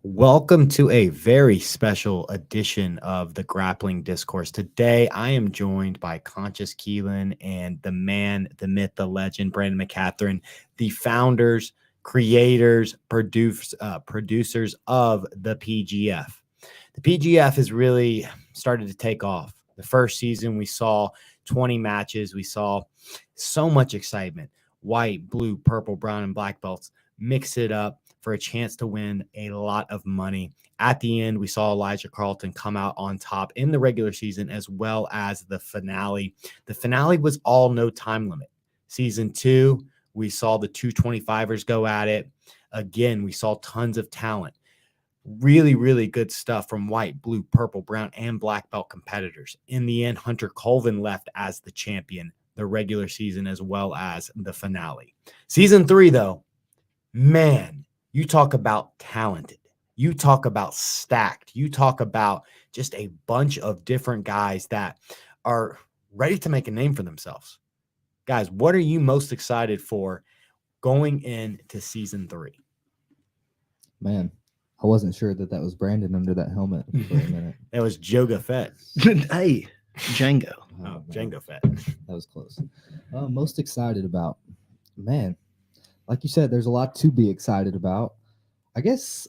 Welcome to a very special edition of the Grappling Discourse. Today, I am joined by Conscious Keelan and the man, the myth, the legend, Brandon McCatherine, the founders, creators, producers of the PGF. The PGF has really started to take off. The first season, we saw 20 matches. We saw so much excitement. White, blue, purple, brown, and black belts. Mix it up for a chance to win a lot of money. At the end, we saw Elijah Carlton come out on top in the regular season as well as the finale. The finale was all no time limit. Season 2, we saw the 225ers go at it. Again, we saw tons of talent. Really, really good stuff from white, blue, purple, brown, and black belt competitors. In the end, Hunter Colvin left as the champion, the regular season as well as the finale. Season 3, though, man, you talk about talented. You talk about stacked. You talk about just a bunch of different guys that are ready to make a name for themselves. Guys, what are you most excited for going into season 3? Man, I wasn't sure that was Brandon under that helmet for a minute. That was Joga Fett. Hey, Django. Oh, Django Fett. That was close. Most excited about, man, like you said, there's a lot to be excited about. I guess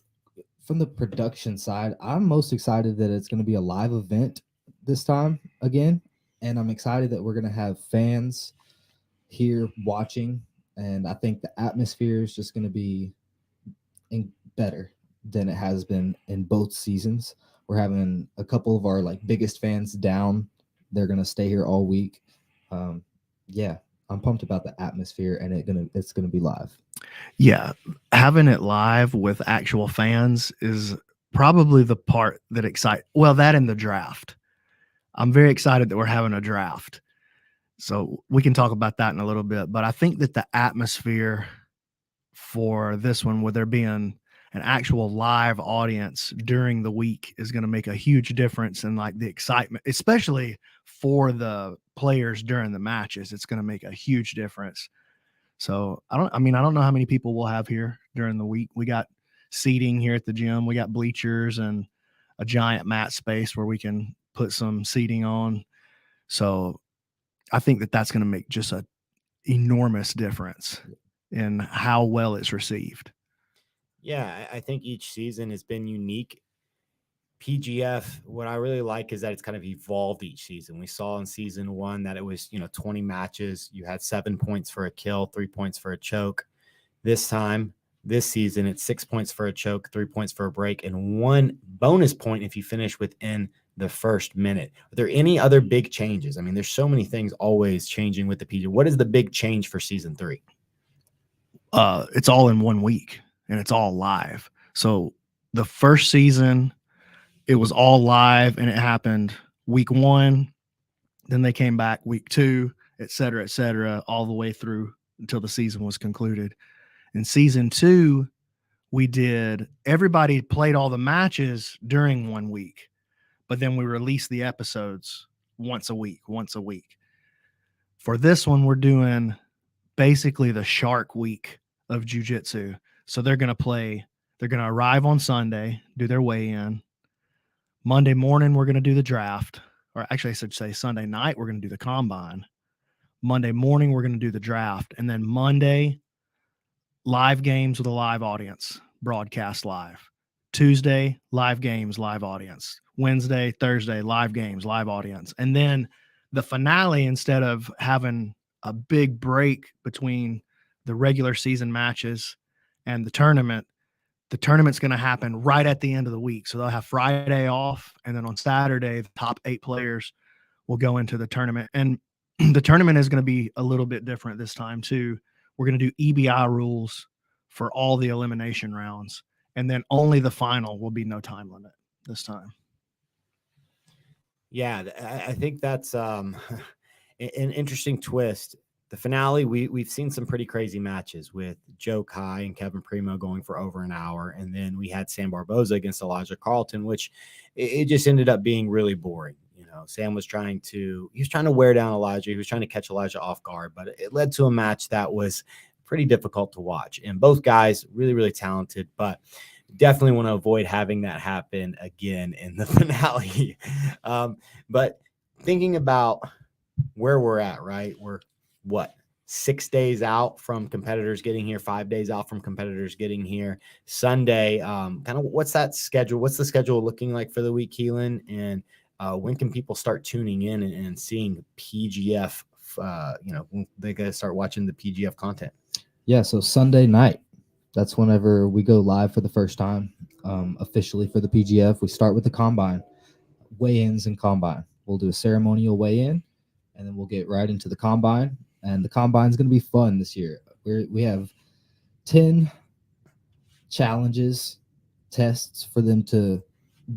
from the production side, I'm most excited that it's going to be a live event this time again. And I'm excited that we're going to have fans here watching. And I think the atmosphere is just going to be better than it has been in both seasons. We're having a couple of our biggest fans down. They're going to stay here all week. Yeah, I'm pumped about the atmosphere, and it's gonna be live. Yeah, having it live with actual fans is probably the part that excites. Well, that and the draft. I'm very excited that we're having a draft. So we can talk about that in a little bit. But I think that the atmosphere for this one, with there being an actual live audience during the week, is going to make a huge difference in the excitement, especially for the players during the matches. It's going to make a huge difference. So I don't know how many people we'll have here during the week. We got seating here at the gym. We got bleachers and a giant mat space where we can put some seating on. So I think that that's going to make just an enormous difference in how well it's received. Yeah, I think each season has been unique. PGF, what I really like is that it's kind of evolved each season. We saw in season 1 that it was, 20 matches. You had 7 points for a kill, 3 points for a choke. This season, it's 6 points for a choke, 3 points for a break, and 1 bonus point if you finish within the first minute. Are there any other big changes? I mean, there's so many things always changing with the PGF. What is the big change for season 3? It's all in 1 week, and it's all live. So the first season, it was all live, and it happened week 1. Then they came back week 2, et cetera, all the way through until the season was concluded. In season 2, everybody played all the matches during 1 week, but then we released the episodes once a week. For this one, we're doing basically the Shark Week of jiu-jitsu. So they're going to arrive on Sunday, do their weigh-in. Monday morning, we're going to do the draft. Or actually, I should say Sunday night, we're going to do the combine. Monday morning, we're going to do the draft. And then Monday, live games with a live audience, broadcast live. Tuesday, live games, live audience. Wednesday, Thursday, live games, live audience. And then the finale, instead of having a big break between the regular season matches and the tournament's going to happen right at the end of the week. So they'll have Friday off, and then on Saturday, the top 8 players will go into the tournament. And the tournament is going to be a little bit different this time too. We're going to do EBI rules for all the elimination rounds, and then only the final will be no time limit this time. Yeah, I think that's an interesting twist. The finale, we've seen some pretty crazy matches with Joe Kai and Kevin Primo going for over an hour. And then we had Sam Barboza against Elijah Carlton, which it just ended up being really boring. Sam was trying to wear down Elijah. He was trying to catch Elijah off guard, but it led to a match that was pretty difficult to watch. And both guys really, really talented. But definitely want to avoid having that happen again in the finale. But thinking about where we're at, right? We're what, 6 days out from competitors getting here, 5 days out from competitors getting here. Sunday, kind of what's that schedule? What's the schedule looking like for the week, Keelan? And when can people start tuning in and seeing PGF? When they gotta start watching the PGF content. Yeah, so Sunday night, that's whenever we go live for the first time, officially for the PGF. We start with the combine, weigh-ins and combine. We'll do a ceremonial weigh-in, and then we'll get right into the combine. And the combine is going to be fun this year. We have 10 challenges, tests for them to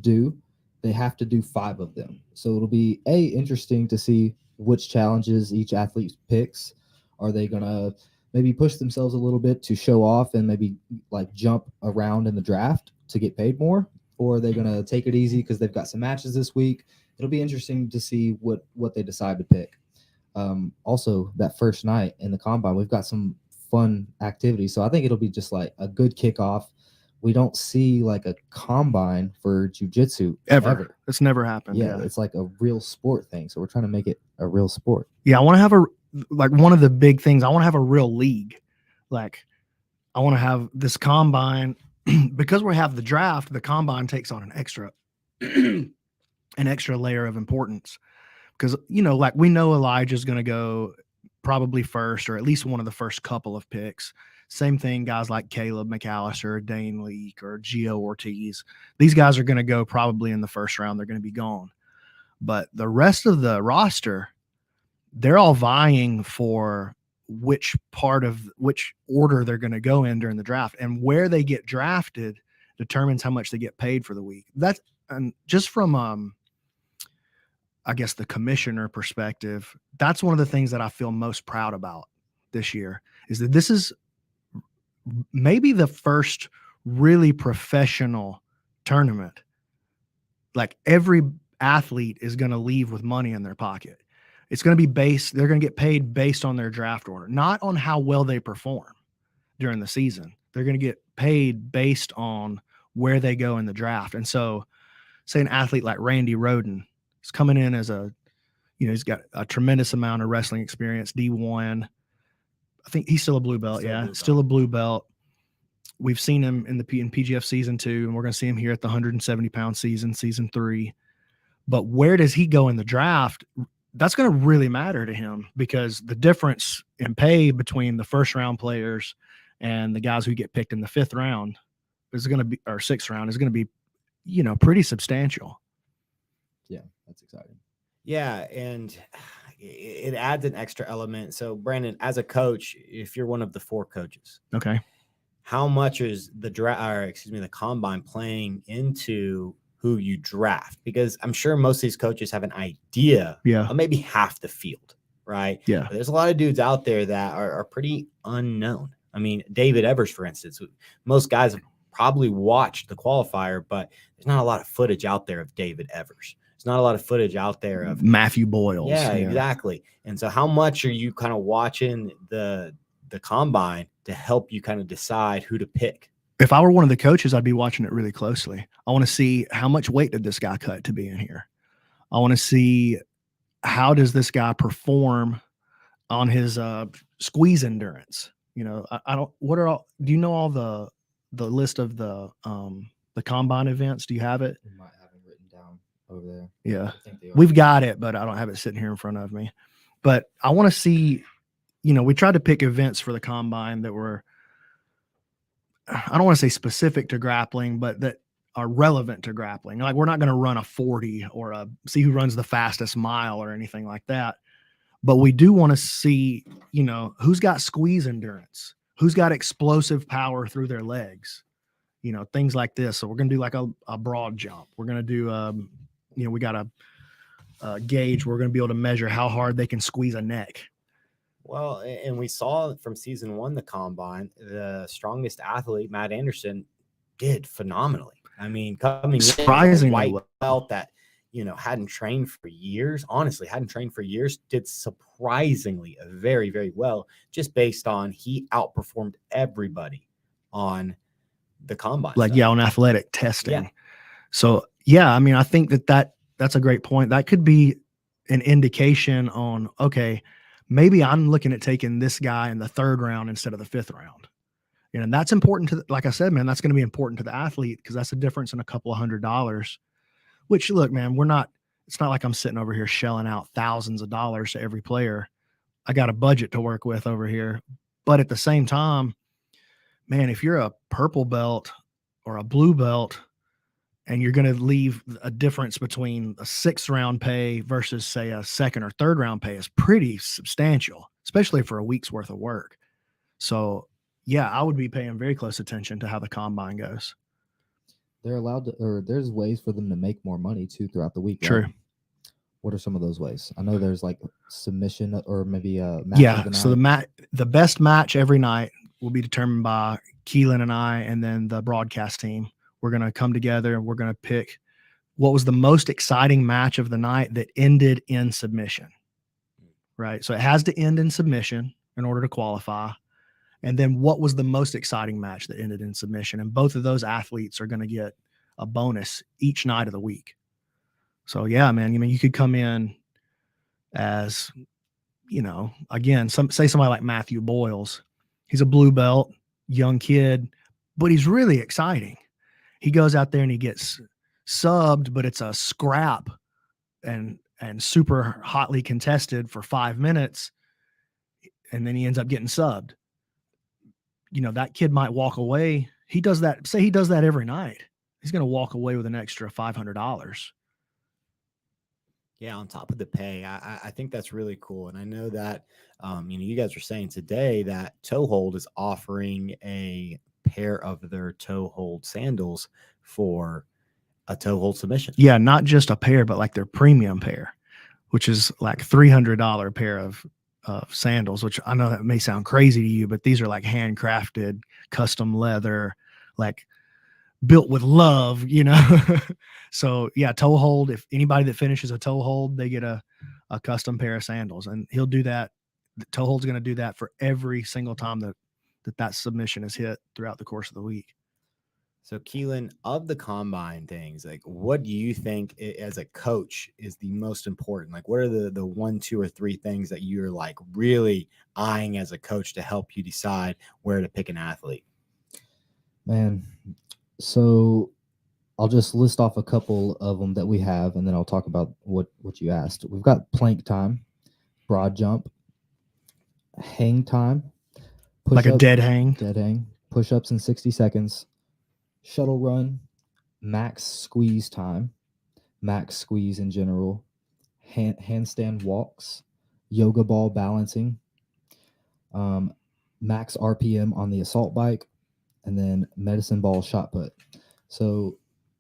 do. They have to do 5 of them. So it'll be interesting to see which challenges each athlete picks. Are they going to maybe push themselves a little bit to show off and maybe like jump around in the draft to get paid more? Or are they going to take it easy because they've got some matches this week? It'll be interesting to see what they decide to pick. Also, that first night in the combine, we've got some fun activities. So I think it'll be just like a good kickoff. We don't see like a combine for jiu-jitsu ever. It's never happened. Yeah, it's like a real sport thing. So we're trying to make it a real sport. Yeah, I want to have one of the big things, I want to have a real league. Like, I want to have this combine because we have the draft. The combine takes on an extra layer of importance because, like we know Elijah's going to go probably first or at least one of the first couple of picks. Same thing, guys like Caleb McAllister, Dane Leake, or Gio Ortiz. These guys are going to go probably in the first round. They're going to be gone. But the rest of the roster, they're all vying for which order they're going to go in during the draft, and where they get drafted determines how much they get paid for the week. That's, and just from I guess the commissioner perspective, that's one of the things that I feel most proud about this year is that this is maybe the first really professional tournament. Like every athlete is going to leave with money in their pocket. It's going to be they're going to get paid based on their draft order, not on how well they perform during the season. They're going to get paid based on where they go in the draft. And so say an athlete like Randy Roden is coming in as he's got a tremendous amount of wrestling experience, D1. I think he's still a blue belt. Still a blue belt. We've seen him in PGF season 2, and we're going to see him here at the 170-pound season 3. But where does he go in the draft? That's going to really matter to him because the difference in pay between the first round players and the guys who get picked in the 5th round is going to be, or 6th round is going to be, pretty substantial. Yeah, that's exciting. Yeah, and it adds an extra element. So, Brandon, as a coach, if you're one of the 4 coaches, okay, how much is the combine playing into who you draft? Because I'm sure most of these coaches have an idea of maybe half the field, right? Yeah. But there's a lot of dudes out there that are pretty unknown. I mean, David Evers, for instance, most guys have probably watched the qualifier, but there's not a lot of footage out there of David Evers. There's not a lot of footage out there of Matthew Boyles. Yeah, exactly. And so how much are you kind of watching the combine to help you kind of decide who to pick? If I were one of the coaches, I'd be watching it really closely. I want to see how much weight did this guy cut to be in here. I want to see how does this guy perform on his squeeze endurance. Do you know all the list of the combine events? Do you have it? We might have it written down over there. Yeah, we've got it, but I don't have it sitting here in front of me. But I want to see, we tried to pick events for the combine that were, I don't want to say specific to grappling, but that are relevant to grappling. Like we're not going to run a 40 or see who runs the fastest mile or anything like that. But we do want to see, who's got squeeze endurance, who's got explosive power through their legs, things like this. So we're going to do like a broad jump. We're going to do, we got a gauge. We're going to be able to measure how hard they can squeeze a neck. Well, and we saw from season 1, the combine, the strongest athlete, Matt Anderson, did phenomenally. I mean, coming surprisingly in white belt that, hadn't trained for years, did surprisingly very, very well, just based on he outperformed everybody on the combine like, stuff. yeah, on athletic testing. Yeah. So yeah, I mean, I think that's a great point. That could be an indication on, okay, maybe I'm looking at taking this guy in the 3rd round instead of the 5th round. And that's important to, like I said, man, that's going to be important to the athlete, because that's a difference in a couple of $100, which, look, man, it's not like I'm sitting over here shelling out thousands of dollars to every player. I got a budget to work with over here. But at the same time, man, if you're a purple belt or a blue belt and you're going to leave a difference between a 6th round pay versus, say, a 2nd or 3rd round pay, is pretty substantial, especially for a week's worth of work. So yeah, I would be paying very close attention to how the combine goes. They're allowed to, or there's ways for them to make more money too throughout the week. True. Right? What are some of those ways? I know there's like submission or maybe a match. Yeah. Of the So night. the best match every night will be determined by Keelan and I, and then the broadcast team. We're going to come together and we're going to pick what was the most exciting match of the night that ended in submission. Right. So it has to end in submission in order to qualify. And then what was the most exciting match that ended in submission? And both of those athletes are going to get a bonus each night of the week. So yeah, man, you could come in as, again, say somebody like Matthew Boyles. He's a blue belt, young kid, but he's really exciting. He goes out there and he gets subbed, but it's a scrap and super hotly contested for 5 minutes. And then he ends up getting subbed. That kid might walk away. He does that. Say he does that every night. He's going to walk away with an extra $500. Yeah, on top of the pay, I think that's really cool. And I know that, you guys were saying today that Toehold is offering a pair of their Toehold sandals for a Toehold submission. Yeah, not just a pair, but like their premium pair, which is like $300 pair of sandals, which I know that may sound crazy to you, but these are like handcrafted, custom leather, like built with love, So yeah, Toehold. If anybody that finishes a Toehold, they get a custom pair of sandals, and he'll do that. Toehold's going to do that for every single time that submission is hit throughout the course of the week. So Keelan, of the combine things, like, what do you think as a coach is the most important? Like, what are the 1, 2, or 3 things that you're like really eyeing as a coach to help you decide where to pick an athlete? Man, so I'll just list off a couple of them that we have, and then I'll talk about what you asked. We've got plank time, broad jump, hang time, like a dead hang, push-ups in 60 seconds, shuttle run, max squeeze time, max squeeze in general, handstand walks, yoga ball balancing, max RPM on the assault bike, and then medicine ball shot put. So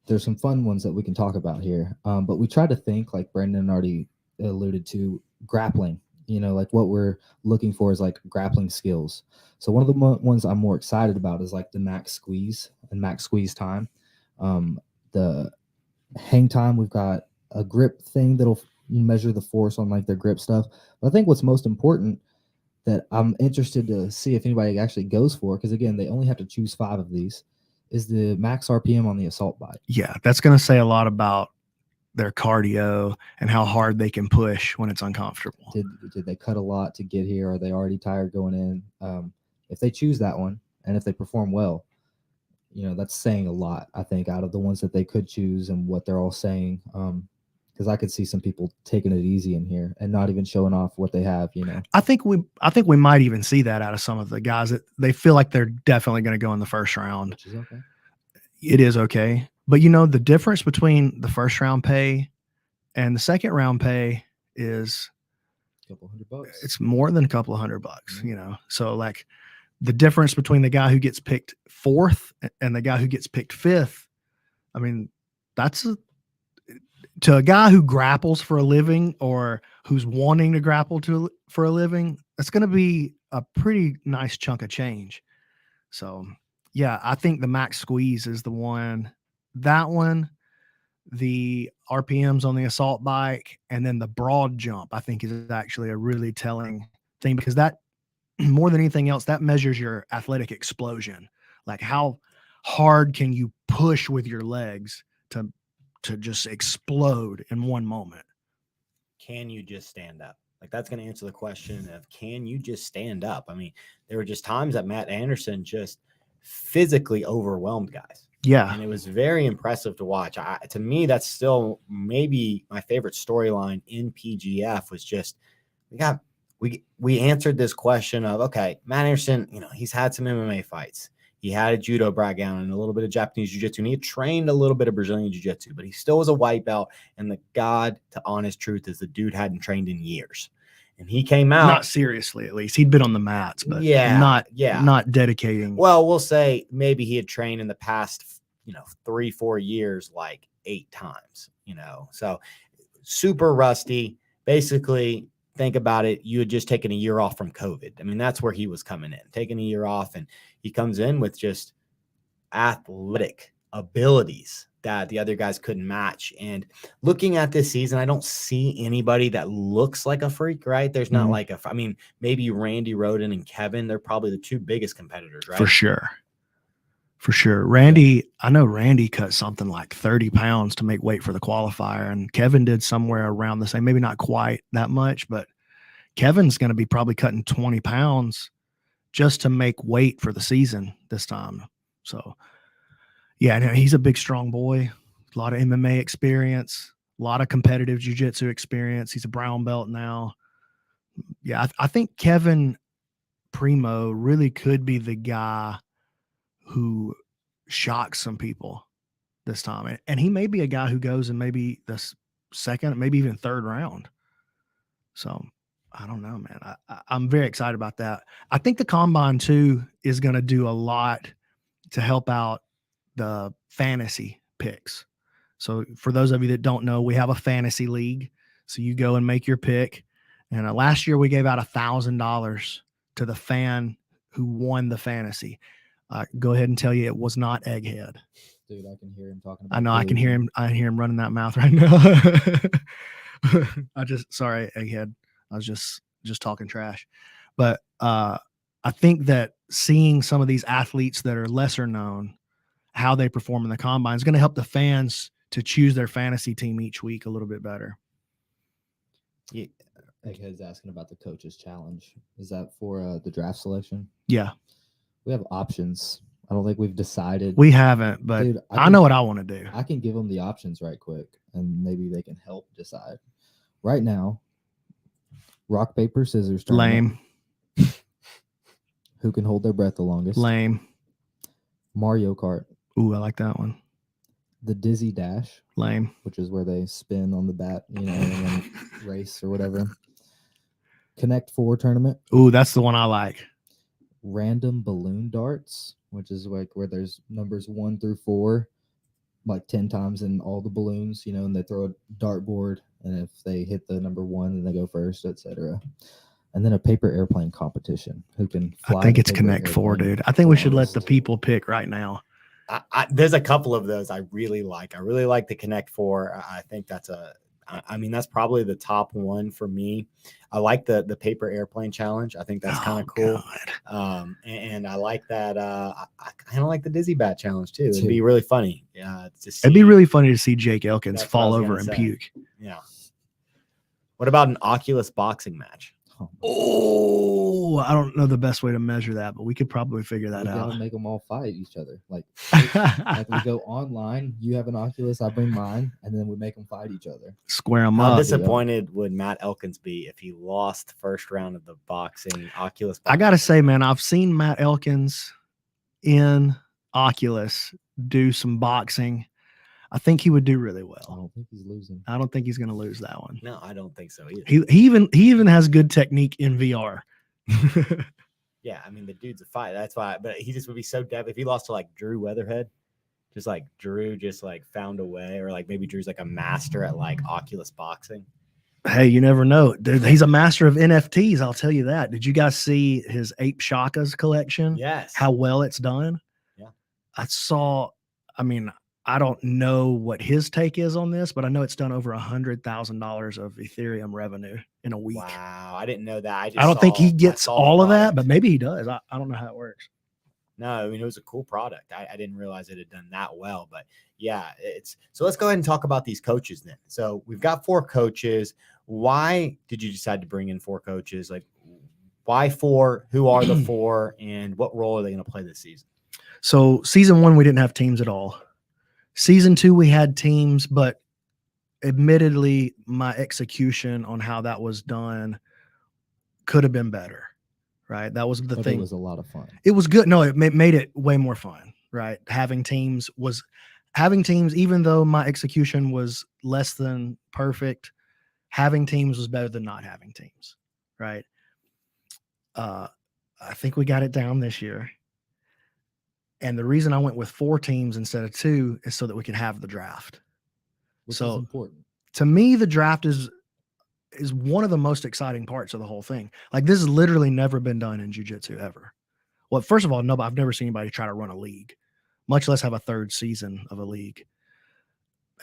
there's some fun ones that we can talk about here. But we try to think, like Brandon already alluded to, grappling. Like what we're looking for is like grappling skills. So one of the ones I'm more excited about is like the max squeeze and max squeeze time. The hang time, we've got a grip thing that'll measure the force on like their grip stuff. But I think what's most important that I'm interested to see if anybody actually goes for, because again, they only have to choose 5 of these, is the max RPM on the assault bike. Yeah, that's going to say a lot about their cardio and how hard they can push when it's uncomfortable. Did they cut a lot to get here? Are they already tired going in? If they choose that one and if they perform well, that's saying a lot, I think, out of the ones that they could choose and what they're all saying. Because I could see some people taking it easy in here and not even showing off what they have. I think we might even see that out of some of the guys that they feel like they're definitely going to go in the first round. Which is okay. It is okay. But the difference between the first round pay and the second round pay is a couple $100. It's more than a couple of $100, mm-hmm. So like the difference between the guy who gets picked 4th and the guy who gets picked 5th. I mean, that's to a guy who grapples for a living or who's wanting to grapple for a living, that's going to be a pretty nice chunk of change. So yeah, I think the max squeeze is the one. That one, the RPMs on the assault bike, and then the broad jump, I think is actually a really telling thing, because that, more than anything else, that measures your athletic explosion. Like how hard can you push with your legs to just explode in one moment? Can you just stand up? Like, that's going to answer the question of, can you just stand up? I mean, there were just times that Matt Anderson just physically overwhelmed guys. Yeah. And it was very impressive to watch. To me, that's still maybe my favorite storyline in PGF was just, we answered this question of, okay, Matt Anderson, he's had some MMA fights. He had a judo background and a little bit of Japanese jiu-jitsu, and he had trained a little bit of Brazilian jiu-jitsu, but he still was a white belt. And the God to honest truth is the dude hadn't trained in years. And he came out. Not seriously, at least. He'd been on the mats, but not dedicating. Well, we'll say maybe he had trained in the past, 3-4 years, like 8 times, So super rusty. Basically, think about it. You had just taken a year off from COVID. I mean, that's where he was coming in, taking a year off. And he comes in with just athletic abilities that the other guys couldn't match. And looking at this season, I don't see anybody that looks like a freak, right? There's not like maybe Randy Roden and Kevin. They're probably the 2 biggest competitors, right? For sure. Randy, I know Randy cut something like 30 pounds to make weight for the qualifier, and Kevin did somewhere around the same, maybe not quite that much, but Kevin's going to be probably cutting 20 pounds just to make weight for the season this time. So, yeah, he's a big, strong boy, a lot of MMA experience, a lot of competitive jiu-jitsu experience. He's a brown belt now. Yeah, I think Kevin Primo really could be the guy who shocks some people this time. And he may be a guy who goes in maybe the second, maybe even third round. So I don't know, man. I'm very excited about that. I think the combine too is going to do a lot to help out the fantasy picks. So for those of you that don't know, we have a fantasy league. So you go and make your pick. And last year we gave out $1,000 to the fan who won the fantasy. Go ahead and tell you it was not Egghead. Dude, I can hear him talking about I know, food. I can hear him. I hear him running that mouth right now. Sorry, Egghead. I was just talking trash. But I think that seeing some of these athletes that are lesser known, how they perform in the combine is going to help the fans to choose their fantasy team each week a little bit better. Yeah. Egghead's asking about the coaches challenge. Is that for the draft selection? Yeah. We have options. I don't think we've decided. We haven't, but Dude, I know what I want to do. I can give them the options right quick, and maybe they can help decide. Right now, rock, paper, scissors. Lame. Who can hold their breath the longest? Lame. Mario Kart. Ooh, I like that one. The Dizzy Dash. Lame. Which is where they spin on the bat, and then race or whatever. Connect 4 tournament. Ooh, that's the one I like. Random balloon darts, which is like where there's numbers 1 through 4, like 10 times in all the balloons, and they throw a dartboard, and if they hit the number 1, then they go first, etc. And then a paper airplane competition. Who can fly? I think it's Connect 4, dude. I think we should let the people pick right now. There's a couple of those I really like. I really like the Connect 4. I think that's that's probably the top one for me. I like the paper airplane challenge. I think that's kind of cool. And I like that. I kind of like the Dizzy Bat challenge too. It'd be really funny. Yeah, it'd be really funny to see Jake Elkins fall over and puke. Yeah. What about an Oculus boxing match? Oh, I don't know the best way to measure that, but we could probably figure that out. We gotta make them all fight each other. Like we go online. You have an Oculus, I bring mine, and then we make them fight each other. Square them up. How disappointed would Matt Elkins be if he lost the first round of the boxing Oculus? I gotta say, man, I've seen Matt Elkins in Oculus do some boxing. I think he would do really well. I don't think he's losing. I don't think he's going to lose that one. No, I don't think so either. He even has good technique in VR. Yeah, I mean, the dude's a fight. That's why. But he just would be so deaf if he lost to like Drew Weatherhead. Just like Drew just like found a way, or like maybe Drew's like a master at like Oculus boxing. Hey, you never know. He's a master of NFTs. I'll tell you that. Did you guys see his Ape Shakas collection? Yes. How well it's done? Yeah. I don't know what his take is on this, but I know it's done over $100,000 of Ethereum revenue in a week. Wow, I didn't know that. I don't think he gets all of that, but maybe he does. I don't know how it works. No, I mean, it was a cool product. I didn't realize it had done that well, but yeah, so let's go ahead and talk about these coaches then. So we've got 4 coaches. Why did you decide to bring in 4 coaches? Like, why 4? Who are the 4, and what role are they going to play this season? So season 1, we didn't have teams at all. Season 2, we had teams, but admittedly, my execution on how that was done could have been better. Right. That was the But thing. it was a lot of fun. It was good. No, it made it way more fun. Right. Having teams, even though my execution was less than perfect, having teams was better than not having teams. Right. I think we got it down this year. And the reason I went with 4 teams instead of 2 is so that we could have the draft. Which So is important. To me, the draft is one of the most exciting parts of the whole thing. Like, this has literally never been done in jiu-jitsu ever. Well, first of all, no, but I've never seen anybody try to run a league, much less have a 3rd season of a league.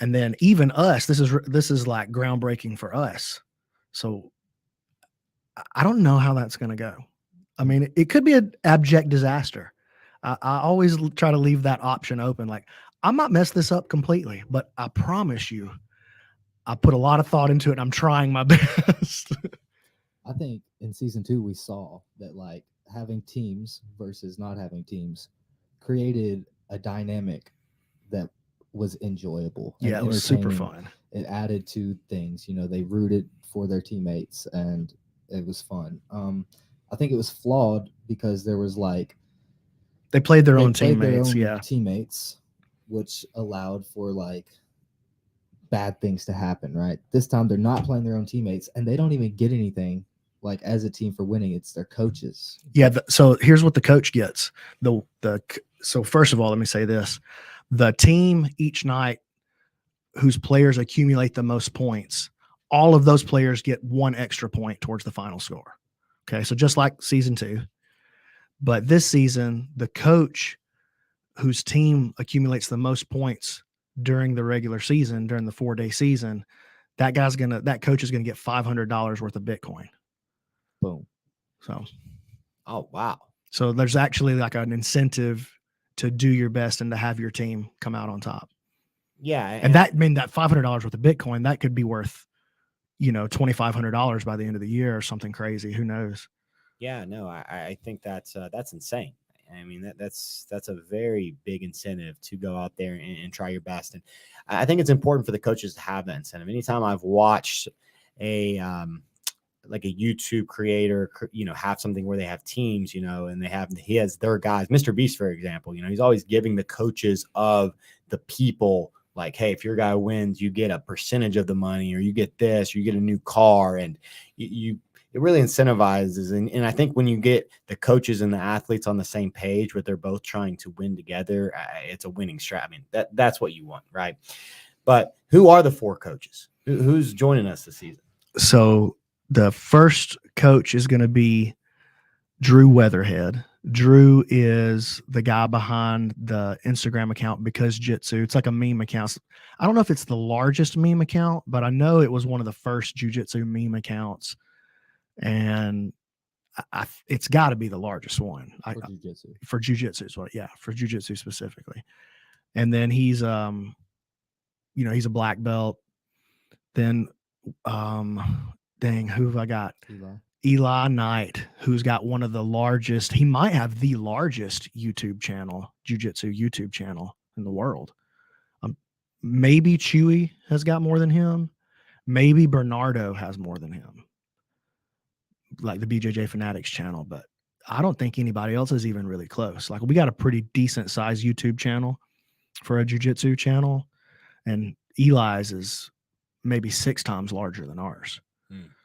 And then even us, this is like groundbreaking for us. So I don't know how that's going to go. I mean, it could be an abject disaster. I always try to leave that option open. Like, I might mess this up completely, but I promise you, I put a lot of thought into it, and I'm trying my best. I think in season 2, we saw that like having teams versus not having teams created a dynamic that was enjoyable. Yeah, it was super entertaining. fun. It added to things, they rooted for their teammates, and it was fun. I think it was flawed because there was like they played their own teammates, teammates, which allowed for like bad things to happen, right? This time they're not playing their own teammates, and they don't even get anything like as a team for winning. It's their coaches. Yeah. So here's what the coach gets. So first of all, let me say this: the team each night whose players accumulate the most points, all of those players get 1 extra point towards the final score. Okay, so just like season 2, but this season, the coach whose team accumulates the most points during the regular season, during the 4-day season, that coach is gonna get $500 worth of Bitcoin. Boom. So, oh wow. So there's actually like an incentive to do your best and to have your team come out on top. Yeah, and that $500 worth of Bitcoin, that could be worth, $2,500 by the end of the year or something crazy. Who knows? Yeah, no, I think that's insane. I mean, that's a very big incentive to go out there and try your best. And I think it's important for the coaches to have that incentive. Anytime I've watched like a YouTube creator, have something where they have teams, and he has their guys, Mr. Beast, for example, he's always giving the coaches of the people like, hey, if your guy wins, you get a percentage of the money, or you get this, or you get a new car. And it really incentivizes. And I think when you get the coaches and the athletes on the same page, where they're both trying to win together, it's a winning strat. I mean, that's what you want, right? But who are the 4 coaches? Who's joining us this season? So the first coach is going to be Drew Weatherhead. Drew is the guy behind the Instagram account Because Jitsu. It's like a meme account. I don't know if it's the largest meme account, but I know it was one of the first jiu-jitsu meme accounts. And it's got to be the largest one for jiu-jitsu. For jiu-jitsu specifically. And then he's he's a black belt. Then who have I got? Eli Knight, who's got one of the largest, he might have the largest YouTube channel, jiu-jitsu YouTube channel in the world. Maybe Chewy has got more than him. Maybe Bernardo has more than him, like the BJJ Fanatics channel, but I don't think anybody else is even really close. Like, we got a pretty decent sized YouTube channel for a jiu-jitsu channel, and Eli's is maybe 6 times larger than ours.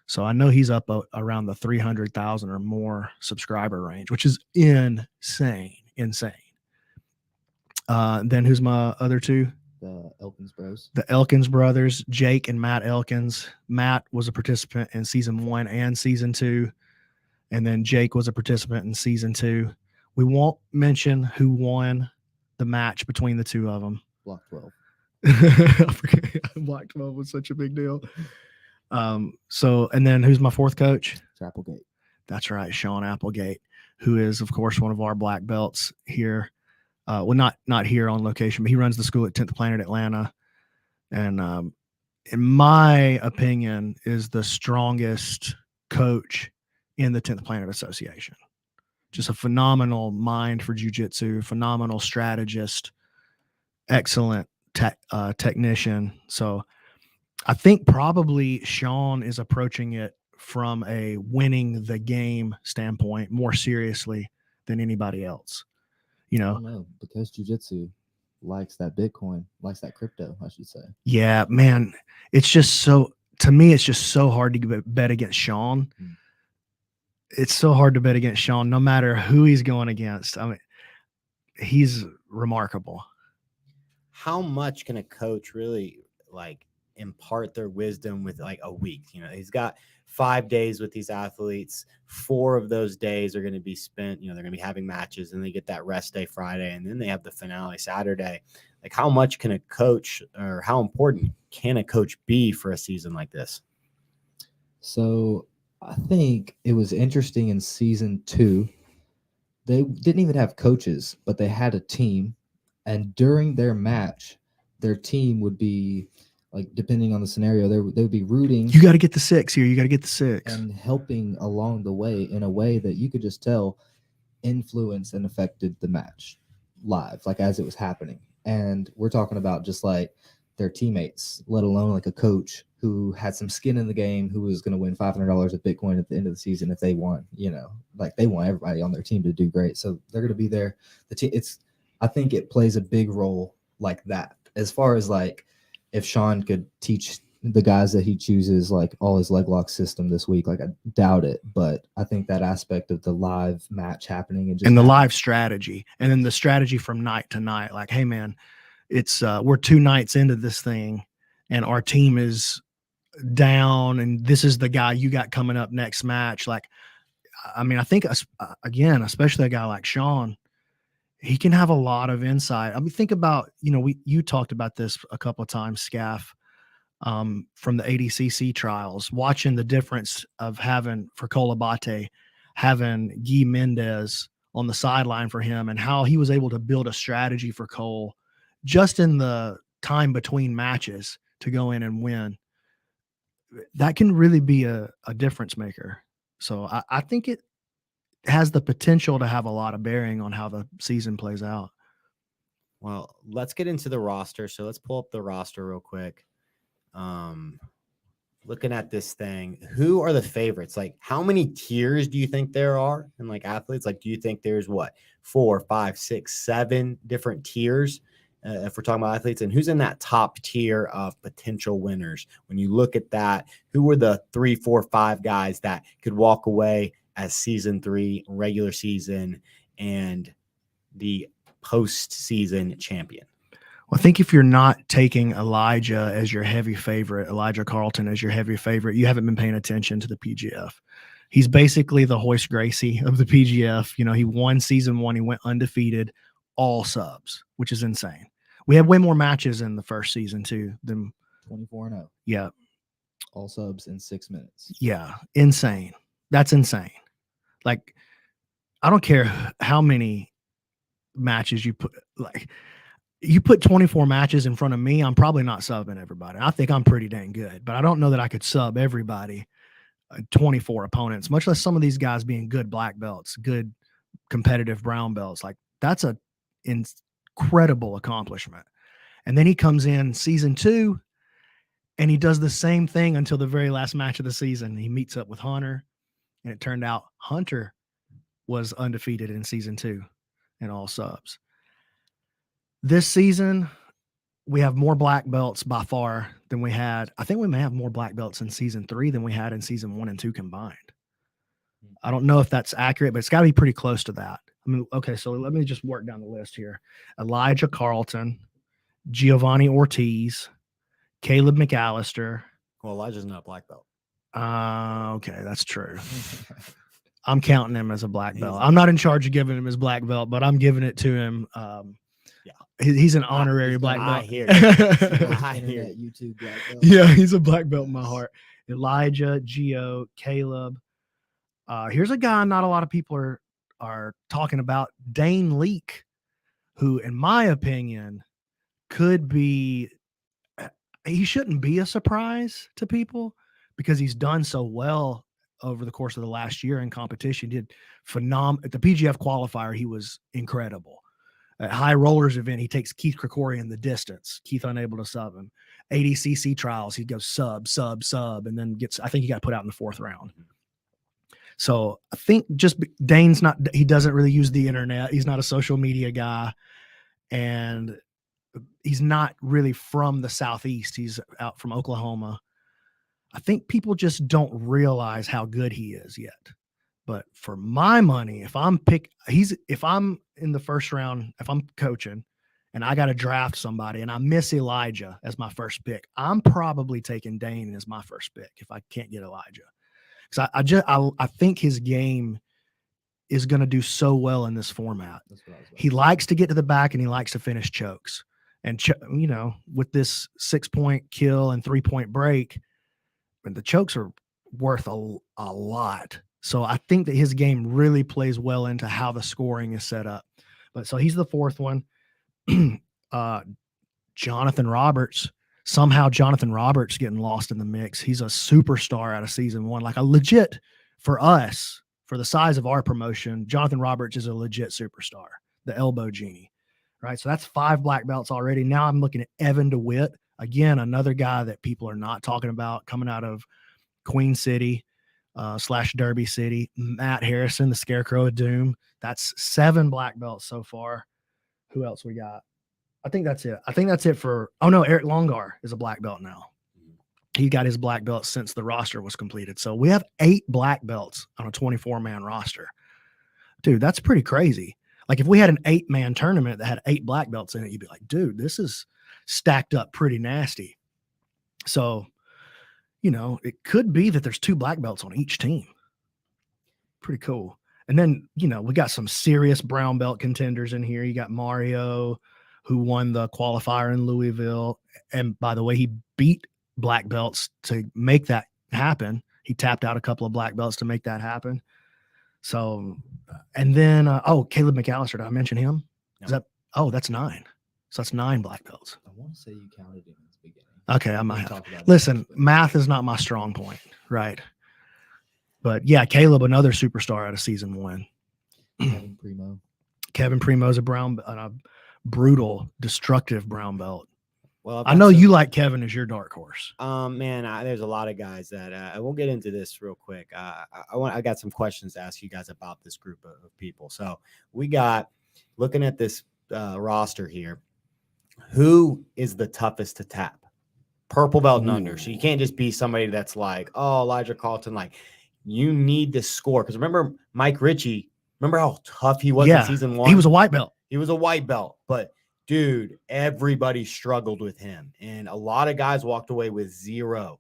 So I know he's up around the 300,000 or more subscriber range, which is insane. Then who's my other 2? The Elkins bros. The Elkins brothers, Jake and Matt Elkins. Matt was a participant in season 1 and season 2. And then Jake was a participant in season 2. We won't mention who won the match between the 2 of them. Block 12. I forget. Block 12 was such a big deal. And then who's my 4th coach? Applegate. That's right, Sean Applegate, who is, of course, one of our black belts here. Well, not here on location, but he runs the school at 10th Planet Atlanta. And in my opinion, is the strongest coach in the 10th Planet Association. Just a phenomenal mind for jiu-jitsu, phenomenal strategist, excellent technician. So I think probably Sean is approaching it from a winning the game standpoint more seriously than anybody else. You I know, don't know, because jiu-jitsu likes that Bitcoin, likes that crypto, I should say. yeah, man, it's just so, to me, it's just so hard to bet against Sean. Mm. It's so hard to bet against Sean, no matter who he's going against. I mean, he's remarkable. How much can a coach really like impart their wisdom with like a week? You know, he's got 5 days with these athletes. 4 of those days are going to be spent, you know, they're going to be having matches, and they get that rest day Friday, and then they have the finale Saturday. Like, how much can a coach, or how important can a coach be for a season like this? So I think it was interesting in season 2. They didn't even have coaches, but they had a team. And during their match, their team would be, like, depending on the scenario, they would be rooting. You got to get the 6 here. You got to get the 6. And helping along the way in a way that you could just tell influenced and affected the match live, like as it was happening. And we're talking about just like their teammates, let alone like a coach who had some skin in the game, who was going to win $500 of Bitcoin at the end of the season if they won. You know, like they want everybody on their team to do great, so they're going to be there. The team, I think it plays a big role like that. As far as like if Sean could teach the guys that he chooses like all his leg lock system this week, like I doubt it, but I think that aspect of the live match happening and the live strategy, and then the strategy from night to night, like, hey man, it's we're 2 nights into this thing and our team is down, and this is the guy you got coming up next match. Like, I mean, I think again, especially a guy like Sean, he can have a lot of insight. I mean, think about, you know, you talked about this a couple of times, Skaff, from the ADCC trials, watching the difference of having, for Colabate, having Guy Mendez on the sideline for him, and how he was able to build a strategy for Cole just in the time between matches to go in and win. That can really be a difference maker. So I think it has the potential to have a lot of bearing on how the season plays out. Well, let's get into the roster. So let's pull up the roster real quick. Looking at this thing, who are the favorites? Like, how many tiers do you think there are in like athletes? Like, do you think there's 4, 5, 6, 7 different tiers? If we're talking about athletes, and who's in that top tier of potential winners? When you look at that, who were the 3, 4, 5 guys that could walk away as season 3, regular season, and the postseason champion? Well, I think if you're not taking Elijah as your heavy favorite, Elijah Carlton as your heavy favorite, you haven't been paying attention to the PGF. He's basically the Hoist Gracie of the PGF. You know, he won season 1. He went undefeated, all subs, which is insane. We had way more matches in the first season too than 24-0. Yeah. All subs in 6 minutes. Yeah. Insane. That's insane. Like, I don't care how many matches you put, like, you put 24 matches in front of me, I'm probably not subbing everybody. I think I'm pretty dang good, but I don't know that I could sub everybody 24 opponents, much less some of these guys being good black belts, good competitive brown belts. Like, that's a incredible accomplishment. And then he comes in season 2 and he does the same thing until the very last match of the season. He meets up with Hunter, and it turned out Hunter was undefeated in season 2 in all subs. This season, we have more black belts by far than we had. I think we may have more black belts in season 3 than we had in season 1 and 2 combined. I don't know if that's accurate, but it's got to be pretty close to that. I mean, okay, so let me just work down the list here. Elijah Carlton, Giovanni Ortiz, Caleb McAllister. Well, Elijah's not a black belt. Okay, that's true. I'm counting him as a black belt. I'm not in charge of giving him his black belt, but I'm giving it to him. Yeah, he's an honorary black belt. I hear Internet YouTube black belt. Yeah, he's a black belt in my heart. Elijah, Gio, Caleb. Here's a guy not a lot of people are are talking about Dane Leake, who, in my opinion, could be. He shouldn't be a surprise to people because he's done so well over the course of the last year in competition. He did phenomenal at the PGF qualifier. He was incredible. At high rollers event, he takes Keith Krikorian the distance. Keith unable to sub him. ADCC trials, he goes sub, and then I think he got put out in the 4th round. So I think just Dane's he doesn't really use the internet. He's not a social media guy, and he's not really from the Southeast. He's out from Oklahoma. I think people just don't realize how good he is yet. But for my money, if I'm in the first round, if I'm coaching and I got to draft somebody and I miss Elijah as my first pick, I'm probably taking Dane as my first pick if I can't get Elijah. Because I think his game is going to do so well in this format. He likes to get to the back and he likes to finish chokes. And, with this 6-point kill and 3-point break, and the chokes are worth a lot. So I think that his game really plays well into how the scoring is set up. But so he's the 4th one. Jonathan Roberts. Somehow Jonathan Roberts getting lost in the mix. He's a superstar out of season 1. Like a legit, for us, for the size of our promotion, Jonathan Roberts is a legit superstar, the elbow genie. Right. So that's 5 black belts already. Now I'm looking at Evan DeWitt. Again, another guy that people are not talking about coming out of Queen City / Derby City. Matt Harrison, the Scarecrow of Doom. That's 7 black belts so far. Who else we got? I think that's it for. Oh no, Eric Longar is a black belt now. He got his black belt since the roster was completed. So we have 8 black belts on a 24-man roster. Dude, that's pretty crazy. Like if we had an 8-man tournament that had 8 black belts in it, you'd be like, dude, this is stacked up pretty nasty. So, it could be that there's 2 black belts on each team. Pretty cool. And then, we got some serious brown belt contenders in here. You got Mario, who won the qualifier in Louisville. And by the way, he beat black belts to make that happen. He tapped out a couple of black belts to make that happen. So, and then, Caleb McAllister, did I mention him? No. That's 9. So that's 9 black belts. I want to say you counted him at the beginning. Okay, I might have. Listen, math is not my strong point, right? But yeah, Caleb, another superstar out of season 1. Kevin Primo is a brutal, destructive brown belt. Well, I know you like Kevin as your dark horse. Man, there's a lot of guys that I won't get into this real quick. I got some questions to ask you guys about this group of people. So we got looking at this roster here. Who is the toughest to tap? Purple belt and under. So you can't just be somebody that's like, oh, Elijah Carlton. Like you need to score because remember Mike Ritchie. Remember how tough he was in season 1. He was a white belt. But dude, everybody struggled with him. And a lot of guys walked away with 0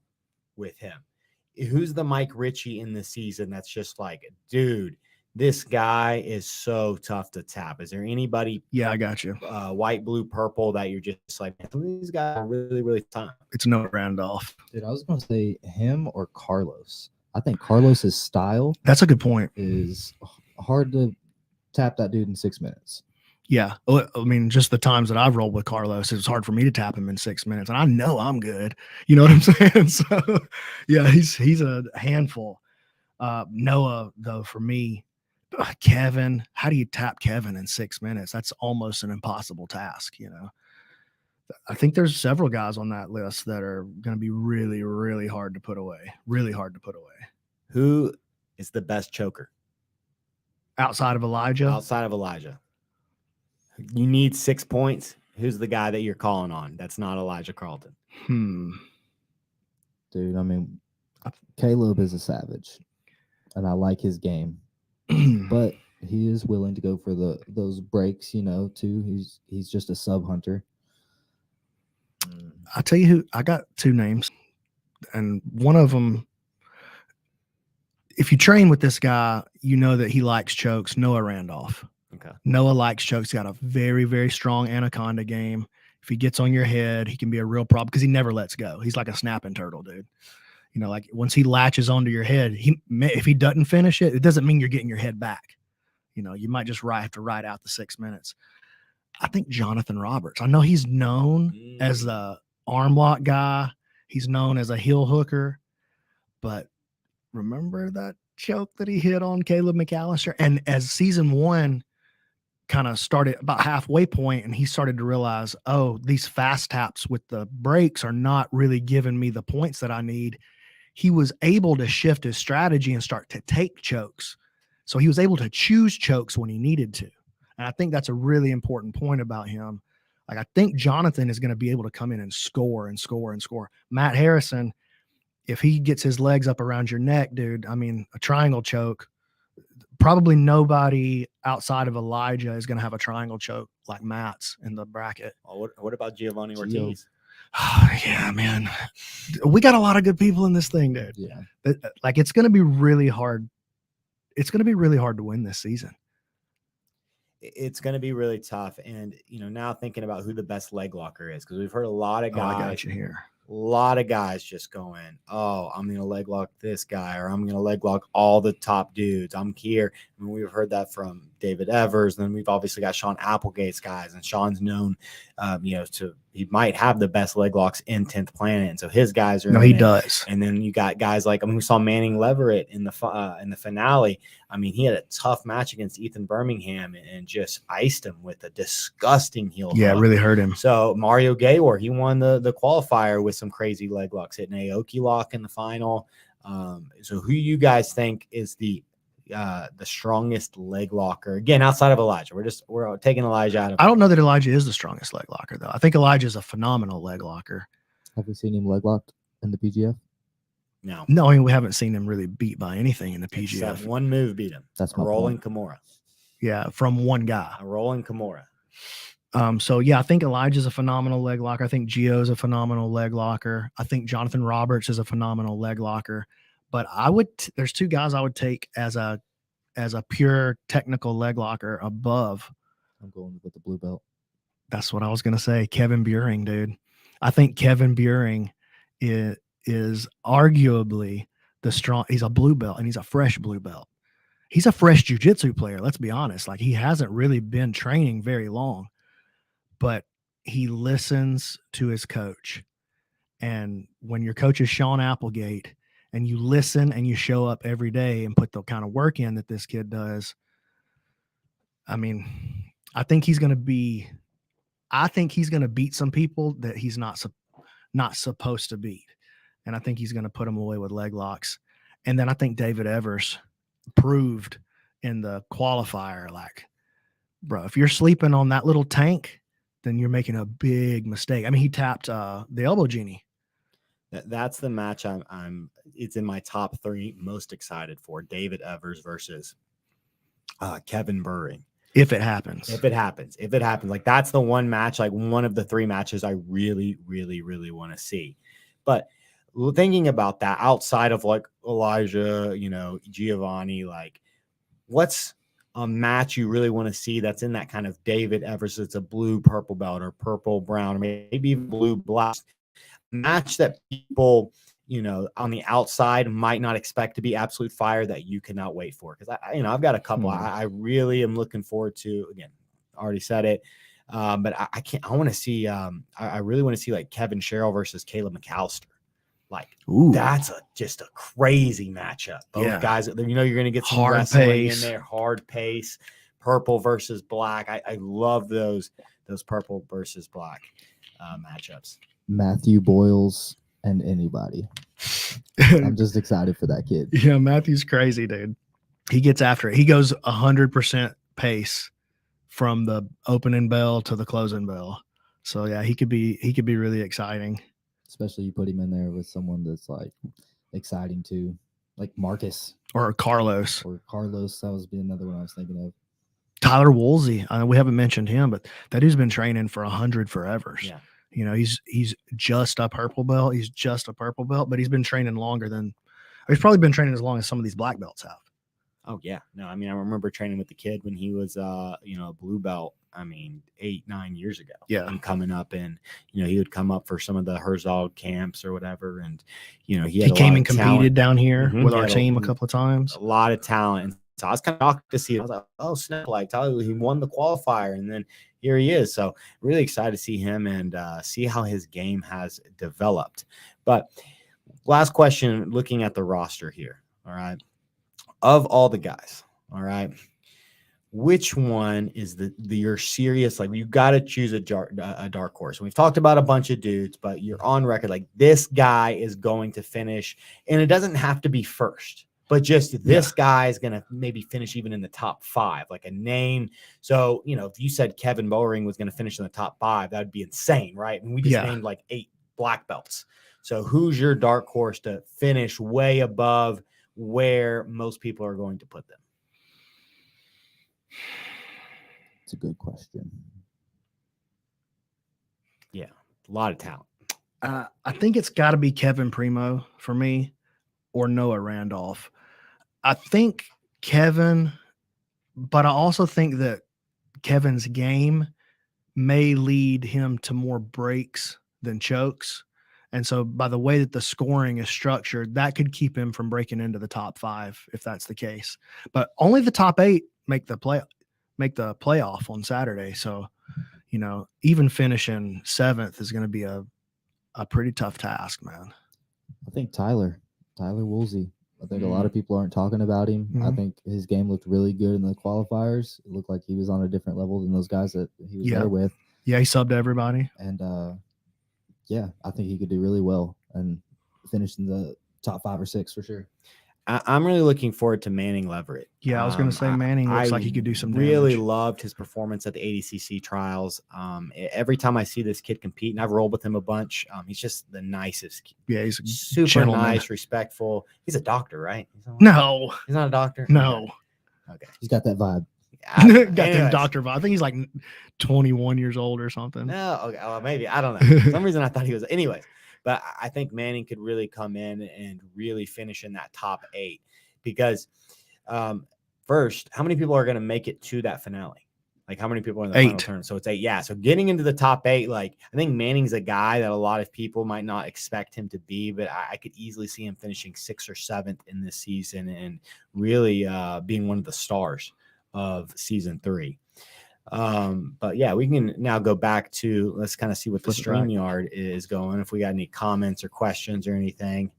with him. Who's the Mike Ritchie in the season that's just like, dude, this guy is so tough to tap? Is there anybody? Yeah, I got you. White, blue, purple that you're just like, some of these guys are really, really tough. It's Noah Randolph. Dude, I was going to say him or Carlos. I think Carlos's style. That's a good point. Is hard to tap that dude in 6 minutes. Yeah. I mean, just the times that I've rolled with Carlos, it's hard for me to tap him in 6 minutes. And I know I'm good. You know what I'm saying? So, yeah, he's a handful. Noah, though, for me, Kevin, how do you tap Kevin in 6 minutes? That's almost an impossible task, I think there's several guys on that list that are going to be really, really hard to put away. Really hard to put away. Who is the best choker? Outside of Elijah? You need 6 points. Who's the guy that you're calling on? That's not Elijah Carlton. Dude, I mean, Caleb is a savage, and I like his game. But he is willing to go for those breaks, too. He's just a sub hunter. I'll tell you who. I got 2 names, and one of them, if you train with this guy, you know that he likes chokes. Noah Randolph. Okay. Noah likes chokes. He's got a very, very strong anaconda game. If he gets on your head, he can be a real problem because he never lets go. He's like a snapping turtle, dude. Like once he latches onto your head, if he doesn't finish it, it doesn't mean you're getting your head back. You might just have to ride out the 6 minutes. I think Jonathan Roberts. I know he's known as the arm lock guy. He's known as a heel hooker, but remember that choke that he hit on Caleb McAllister? And as season 1 kind of started about halfway point, and he started to realize, oh, these fast taps with the brakes are not really giving me the points that I need. He was able to shift his strategy and start to take chokes. So he was able to choose chokes when he needed to. And I think that's a really important point about him. Like, I think Jonathan is going to be able to come in and score and score and score. Matt Harrison, if he gets his legs up around your neck, dude, I mean, a triangle choke, probably nobody outside of Elijah is going to have a triangle choke like Matt's in the bracket. Well, what about Giovanni Ortiz? Yeah, man. We got a lot of good people in this thing, dude. Yeah. Like, it's going to be really hard. It's going to be really hard to win this season. It's going to be really tough. And, now thinking about who the best leg locker is, because we've heard a lot of guys. I got you here. A lot of guys just going, oh, I'm going to leg lock this guy, or I'm going to leg lock all the top dudes. I'm here. I mean, we've heard that from David Evers. And then we've obviously got Sean Applegate's guys, and Sean's known, he might have the best leg locks in 10th Planet. And so his guys are. No, he does. And then you got guys like, we saw Manning Leverett in the finale. I mean, he had a tough match against Ethan Birmingham and just iced him with a disgusting heel. Yeah, hook. Really hurt him. So Mario Gaywar, he won the qualifier with some crazy leg locks, hitting Aoki lock in the final. So who you guys think is the strongest leg locker? Again, outside of Elijah, we're taking Elijah out of. I don't know that Elijah is the strongest leg locker, though. I think Elijah is a phenomenal leg locker. Have you seen him leg locked in the PGF? No, I mean, we haven't seen him really beat by anything in the PGF. Except one move beat him. That's a rolling Kimura. Yeah, from one guy. A rolling Kimura. So yeah, I think Elijah's a phenomenal leg locker. I think Gio's a phenomenal leg locker. I think Jonathan Roberts is a phenomenal leg locker. But there's two guys I would take as a pure technical leg locker above. I'm going with the blue belt. That's what I was going to say. Kevin Buehring, dude. I think Kevin Buehring is arguably he's a blue belt, and he's a fresh blue belt. He's a fresh jiu-jitsu player. Let's be honest. Like, he hasn't really been training very long, but he listens to his coach. And when your coach is Sean Applegate, and you listen and you show up every day and put the kind of work in that this kid does, I mean, I think he's going to beat some people that he's not supposed to beat. And I think he's going to put them away with leg locks. And then I think David Evers proved in the qualifier, like, bro, if you're sleeping on that little tank, then you're making a big mistake. I mean, he tapped the elbow genie. That's the match it's in my top 3 most excited for. David Evers versus Kevin Buehring. If it happens. Like, that's the one match, like one of the 3 matches I really, really, really want to see. But thinking about that, outside of like Elijah, Giovanni, like, what's a match you really want to see that's in that kind of David Evers? It's a blue purple belt, or purple brown, or maybe even blue black match that people, on the outside might not expect to be absolute fire, that you cannot wait for. Because I've got a couple I really am looking forward to. Again, already said it, but I want to see. I really want to see like Kevin Sherrill versus Caleb McAllister. Like, ooh, that's just a crazy matchup. Both guys, you're going to get some hard wrestling pace in there, hard pace, purple versus black. I love those purple versus black matchups. Matthew Boyles and anybody. I'm just excited for that kid. Yeah, Matthew's crazy, dude. He gets after it. He goes 100% pace from the opening bell to the closing bell. So yeah, he could be really exciting. Especially you put him in there with someone that's like exciting too, like Marcus or Carlos. That was another one I was thinking of. Tyler Woolsey. We haven't mentioned him, but that dude's been training for 100 forevers. Yeah. He's just a purple belt. But he's been training he's probably been training as long as some of these black belts have. Oh yeah. No, I mean, I remember training with the kid when he was a blue belt. I mean, 8-9 years ago. Yeah. And coming up, and he would come up for some of the Herzog camps or whatever. And he came and competed down here with our team a couple of times. A lot of talent. And So I was kind of shocked to see it. I was like, oh, snap, like Tyler, he won the qualifier. And then here he is. So really excited to see him and see how his game has developed. But last question, looking at the roster here. All right. Of all the guys, all right, which one is you're serious? Like, you got to choose a dark horse. And we've talked about a bunch of dudes, but you're on record like this guy is going to finish, and it doesn't have to be first, but just this guy is going to maybe finish even in the top 5, like a name. So, you know, if you said Kevin Bowering was going to finish in the top 5, that would be insane, right? And we just named like 8 black belts. So who's your dark horse to finish way above where most people are going to put them? It's a good question. Yeah, a lot of talent. I think it's got to be Kevin Primo for me, or Noah Randolph. I think Kevin, but I also think that Kevin's game may lead him to more breaks than chokes. And so by the way that the scoring is structured, that could keep him from breaking into the top 5 if that's the case. But only the top 8 make the playoff on Saturday. So, you know, even finishing 7th is going to be a pretty tough task, man. I think Tyler Woolsey. I think a lot of people aren't talking about him. I think his game looked really good in the qualifiers. It looked like he was on a different level than those guys that he was there with. Yeah, he subbed everybody. And yeah, I think he could do really well and finish in the top 5 or 6 for sure. I'm really looking forward to Manning Leverett. Yeah, I was going to say Manning looks like he could do some damage. Really loved his performance at the ADCC trials. Every time I see this kid compete, and I've rolled with him a bunch, he's just the nicest. Yeah, he's super gentleman. Nice, respectful. He's a doctor, right? No. He's not a doctor? No. Okay. He's got that vibe. Got them doctor vibe. I think he's like 21 years old or something. No, okay. Well, maybe. I don't know. For some reason I thought he was. Anyways, but I think Manning could really come in and really finish in that top 8 because first, how many people are going to make it to that finale? Like, how many people are in the 8. final turn? So it's 8. Yeah. So getting into the top 8, like, I think Manning's a guy that a lot of people might not expect him to be, but I could easily see him finishing 6th or 7th in this season and really being one of the stars of season 3. But yeah, we can now go back to, let's kind of see what the StreamYard is going. If we got any comments or questions or anything.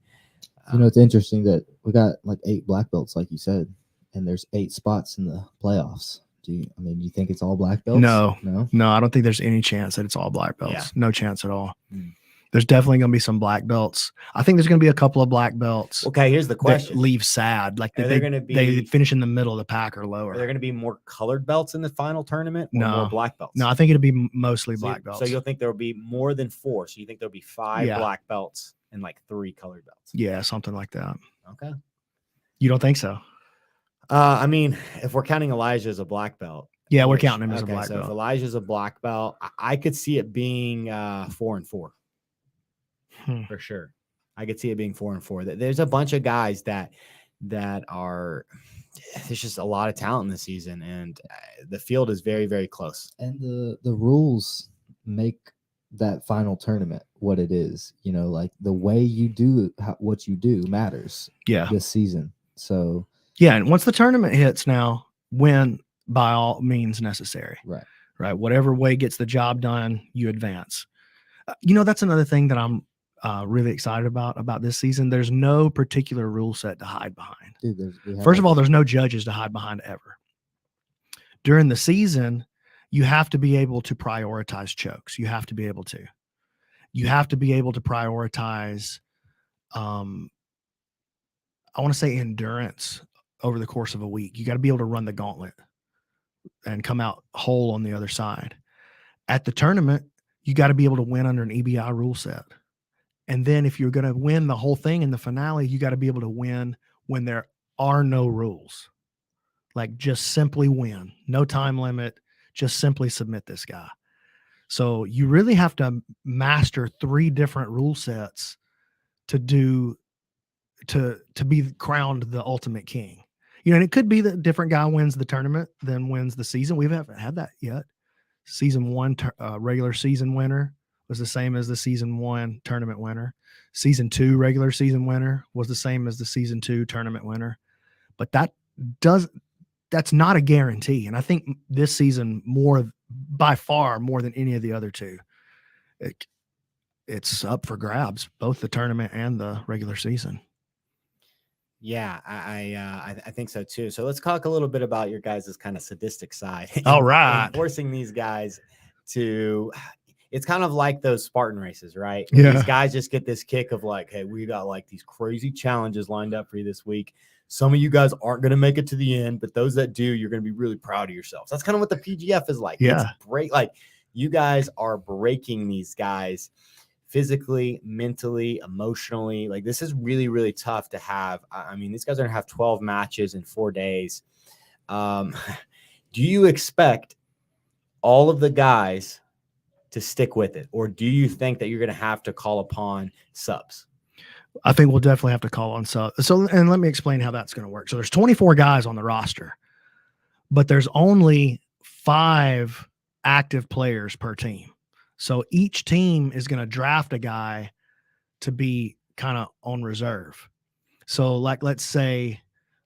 You know, it's interesting that we got like 8 black belts, like you said, and there's 8 spots in the playoffs. Do you think it's all black belts? No, I don't think there's any chance that it's all black belts. Yeah. No chance at all. There's definitely going to be some black belts. I think there's going to be a couple of black belts. Okay, here's the question. Leave sad. Like they finish in the middle of the pack or lower. Are there going to be more colored belts in the final tournament or more black belts? No, I think it'll be mostly black belts. So you'll think there will be more than 4. So you think there'll be 5 black belts and like 3 colored belts? Yeah, something like that. Okay. You don't think so? I mean, if we're counting Elijah as a black belt. Yeah, we're counting him as a black belt. So if Elijah's a black belt, I could see it being 4-4. For sure. I could see it being 4-4. There's a bunch of guys that are, there's just a lot of talent in the season, and the field is very, very close. And the rules make that final tournament what it is. You know, like the way you do what you do matters. Yeah. This season. So yeah, and once the tournament hits now, win by all means necessary. Right. Whatever way gets the job done, you advance. You know, that's another thing that I'm really excited about this season. There's no particular rule set to hide behind. Dude, First of all, there's no judges to hide behind ever. During the season, you have to be able to prioritize chokes. You have to be able to. You have to be able to prioritize, I want to say endurance over the course of a week. You got to be able to run the gauntlet and come out whole on the other side. At the tournament, you got to be able to win under an EBI rule set. And then if you're going to win the whole thing in the finale, you got to be able to win when there are no rules. Like, just simply win. No time limit. Just simply submit this guy. So you really have to master 3 different rule sets to be crowned the ultimate king. You know, and it could be that a different guy wins the tournament than wins the season. We haven't had that yet. Season 1 regular season winner was the same as the season 1 tournament winner. Season 2 regular season winner was the same as the season 2 tournament winner. But that's not a guarantee. And I think this season by far more than any of the other two, it's up for grabs, both the tournament and the regular season. Yeah, I think so too. So let's talk a little bit about your guys' kind of sadistic side. All right. Forcing these guys to, it's kind of like those Spartan races, right? Yeah. These guys just get this kick of like, hey, we got like these crazy challenges lined up for you this week. Some of you guys aren't going to make it to the end, but those that do, you're going to be really proud of yourselves. That's kind of what the PGF is like. Yeah. It's like you guys are breaking these guys physically, mentally, emotionally. Like this is really, really tough to have. I mean, these guys are going to have 12 matches in 4 days. Do you expect all of the guys to stick with it? Or do you think that you're going to have to call upon subs? I think we'll definitely have to call on subs. So, and let me explain how that's going to work. So there's 24 guys on the roster, but there's only 5 active players per team. So each team is going to draft a guy to be kind of on reserve. So like, let's say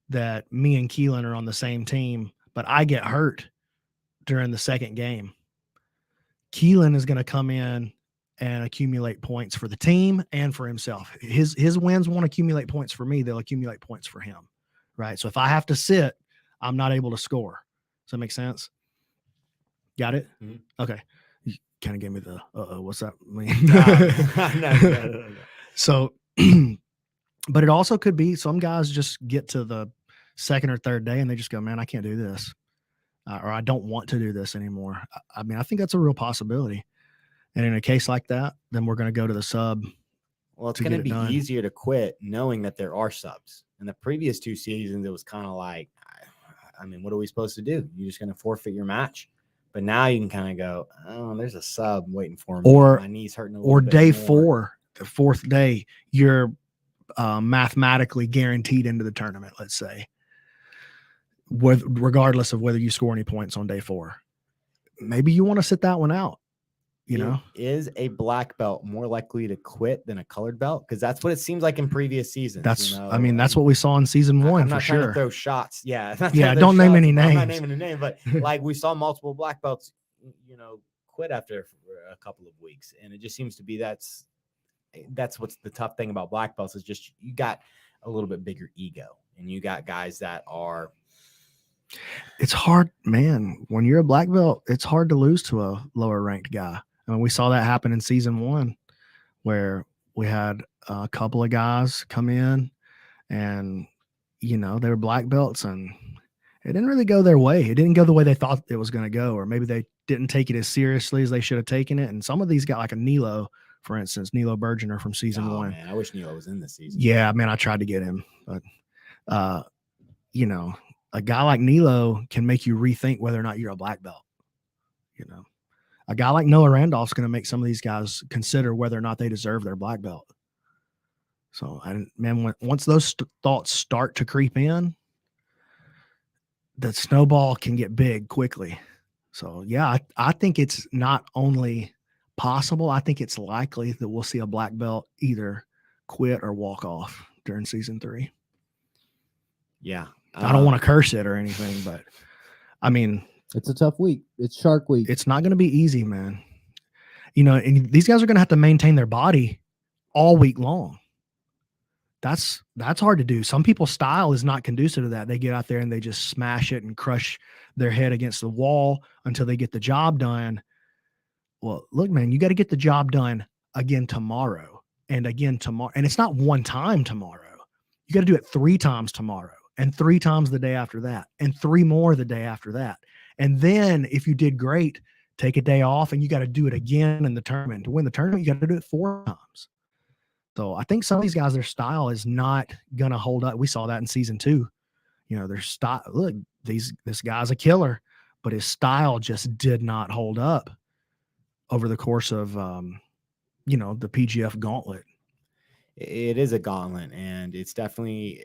that me and Keelan are on the same team, but I get hurt during the second game. Keelan is going to come in and accumulate points for the team and for himself. His wins won't accumulate points for me. They'll accumulate points for him. Right. So if I have to sit, I'm not able to score. Does that make sense? Got it? Mm-hmm. Okay. You kind of gave me the, what's that mean? No. So, but it also could be some guys just get to the second or third day and they just go, man, I can't do this. Or I don't want to do this anymore. I mean, I think that's a real possibility. And in a case like that, then we're going to go to the sub. Well, it's going to be easier to quit knowing that there are subs. In the previous 2 seasons, it was kind of like, I mean, what are we supposed to do? You're just going to forfeit your match. But now you can kind of go, oh, there's a sub waiting for me. Or my knee's hurting a little bit. Or day more. 4, the 4th day, you're mathematically guaranteed into the tournament, let's say, regardless of whether you score any points on day 4. Maybe you want to sit that one out. You know, is a black belt more likely to quit than a colored belt? Because that's what it seems like in previous seasons. That's, I mean, that's what we saw in season 1. I'm not for trying sure. to throw shots. Yeah. Yeah. Don't name any names. I'm not naming a name, but like we saw multiple black belts, quit after a couple of weeks. And it just seems to be that's what's the tough thing about black belts is just you got a little bit bigger ego and you got guys that are. It's hard, man. When you're a black belt, it's hard to lose to a lower ranked guy. I mean, we saw that happen in season 1 where we had a couple of guys come in and, they were black belts and it didn't really go their way. It didn't go the way they thought it was going to go, or maybe they didn't take it as seriously as they should have taken it. And some of these got like a Nilo, for instance, Nilo Bergener from season 1. Man, I wish Nilo was in this season. Yeah, man, I tried to get him, but, a guy like Nilo can make you rethink whether or not you're a black belt. A guy like Noah Randolph's going to make some of these guys consider whether or not they deserve their black belt. So, once those thoughts start to creep in, the snowball can get big quickly. So, yeah, I think it's not only possible, I think it's likely that we'll see a black belt either quit or walk off during season 3. Yeah. I don't want to curse it or anything, but I mean, it's a tough week. It's Shark Week. It's not going to be easy, man. And these guys are going to have to maintain their body all week long. That's hard to do. Some people's style is not conducive to that. They get out there and they just smash it and crush their head against the wall until they get the job done. Well, look, man, you got to get the job done again tomorrow and again tomorrow. And it's not one time tomorrow. You got to do it 3 times tomorrow and 3 times the day after that and 3 more the day after that. And then if you did great, take a day off and you got to do it again in the tournament. To win the tournament, you got to do it 4 times. So I think some of these guys, their style is not going to hold up. We saw that in season 2. Their style, look, this guy's a killer, but his style just did not hold up over the course of, the PGF gauntlet. It is a gauntlet, and it's definitely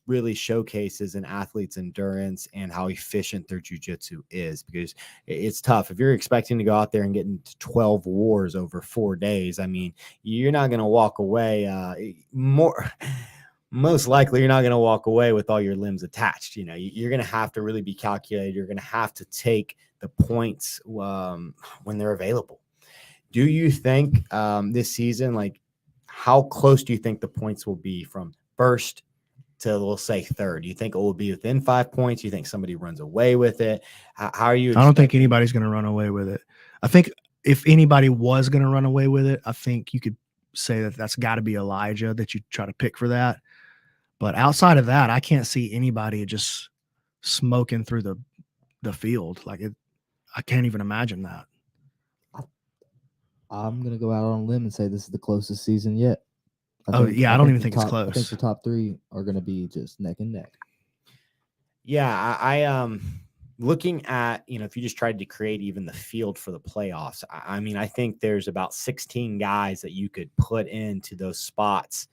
really showcases an athlete's endurance and how efficient their jiu-jitsu is, because it's tough. If you're expecting to go out there and get into 12 wars over 4 days, I mean, you're not going to walk away more most likely you're not going to walk away with all your limbs attached. You know, you're going to have to really be calculated. You're going to have to take the points when they're available. Do you think this season, like, how close do you think the points will be from first to, we'll say, third? Do you think it will be within 5 points? Do you think somebody runs away with it? How are you? I don't think anybody's going to run away with it. I think if anybody was going to run away with it, I think you could say that that's got to be Elijah that you try to pick for that. But outside of that, I can't see anybody just smoking through the field. Like I can't even imagine that. I'm gonna go out on a limb and say this is the closest season yet. I don't even think it's close. I think the top three are gonna be just neck and neck. Yeah, I looking at, if you just tried to create even the field for the playoffs, I mean, I think there's about 16 guys that you could put into those spots,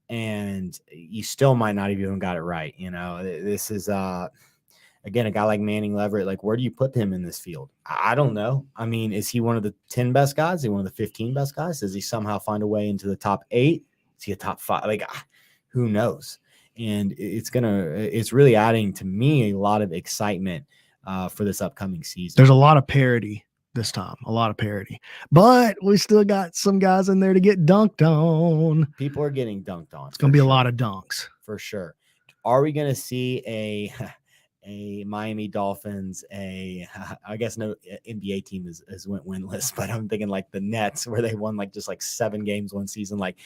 and you still might not have even got it right. This is again, a guy like Manning Leverett, like, where do you put him in this field? I don't know. I mean, is he one of the 10 best guys? Is he one of the 15 best guys? Does he somehow find a way into the top 8? Is he a top 5? Like, who knows? And it's really adding to me a lot of excitement for this upcoming season. There's a lot of parity this time, but we still got some guys in there to get dunked on. People are getting dunked on. It's going to be a lot of dunks for sure. Are we going to see a Miami Dolphins, I guess no NBA team has went winless, but I'm thinking like the Nets, where they won like 7 games one season. Like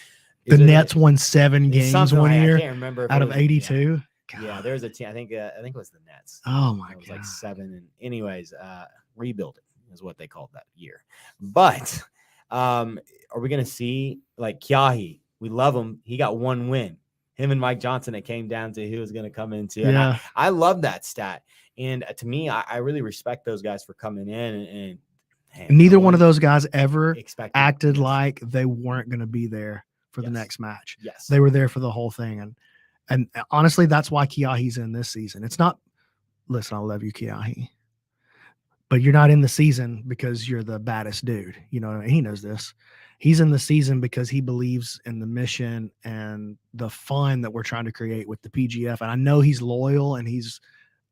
the Nets won 7 games one year. I can't remember out of 82. Yeah, there's a team. I think it was the Nets. Oh my god, it was like 7. And anyways, rebuilding is what they called that year. But are we going to see like Kyahi? We love him. He got 1 win. Him and Mike Johnson, it came down to who was going to come into. And I love that stat. And to me, I really respect those guys for coming in. And neither one of those guys ever acted like they weren't going to be there for the next match. Yes. They were there for the whole thing. And honestly, that's why Kyahi's in this season. It's not, listen, I love you, Kyahi, but you're not in the season because you're the baddest dude. He knows this. He's in the season because he believes in the mission and the fun that we're trying to create with the PGF. And I know he's loyal and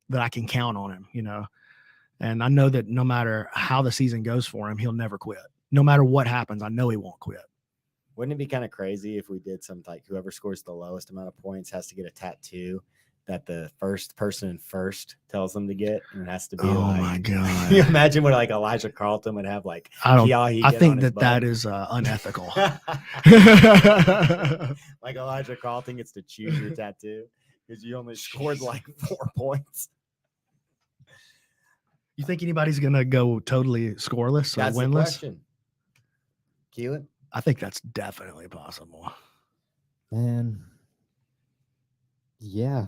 that I can count on him, and I know that no matter how the season goes for him, he'll never quit. No matter what happens, I know he won't quit. Wouldn't it be kind of crazy if we did something like whoever scores the lowest amount of points has to get a tattoo that the first person first tells them to get, and it has to be my god! Can you imagine what like Elijah Carlton would have like? I think that is unethical. Like Elijah Carlton gets to choose your tattoo because you only scored like 4 points. You think anybody's gonna go totally scoreless or That's winless? The question. Keelan? I think that's definitely possible. Man, yeah,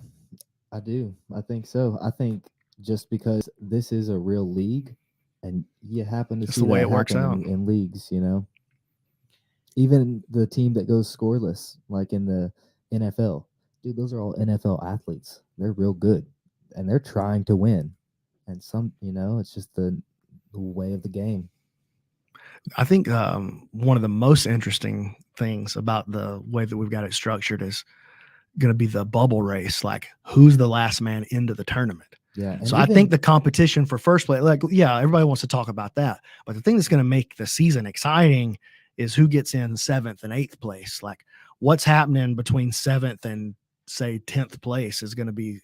I do. I think so. I think just because this is a real league, and you happen to see the way that it works out in leagues, even the team that goes scoreless, like in the NFL, dude, those are all NFL athletes. They're real good, and they're trying to win. And some, it's just the way of the game. I think one of the most interesting things about the way that we've got it structured is going to be the bubble race. Like, who's the last man into the tournament? Yeah. So I think the competition for first place, everybody wants to talk about that. But the thing that's going to make the season exciting is who gets in 7th and 8th place. Like, what's happening between 7th and, say, 10th place is going to be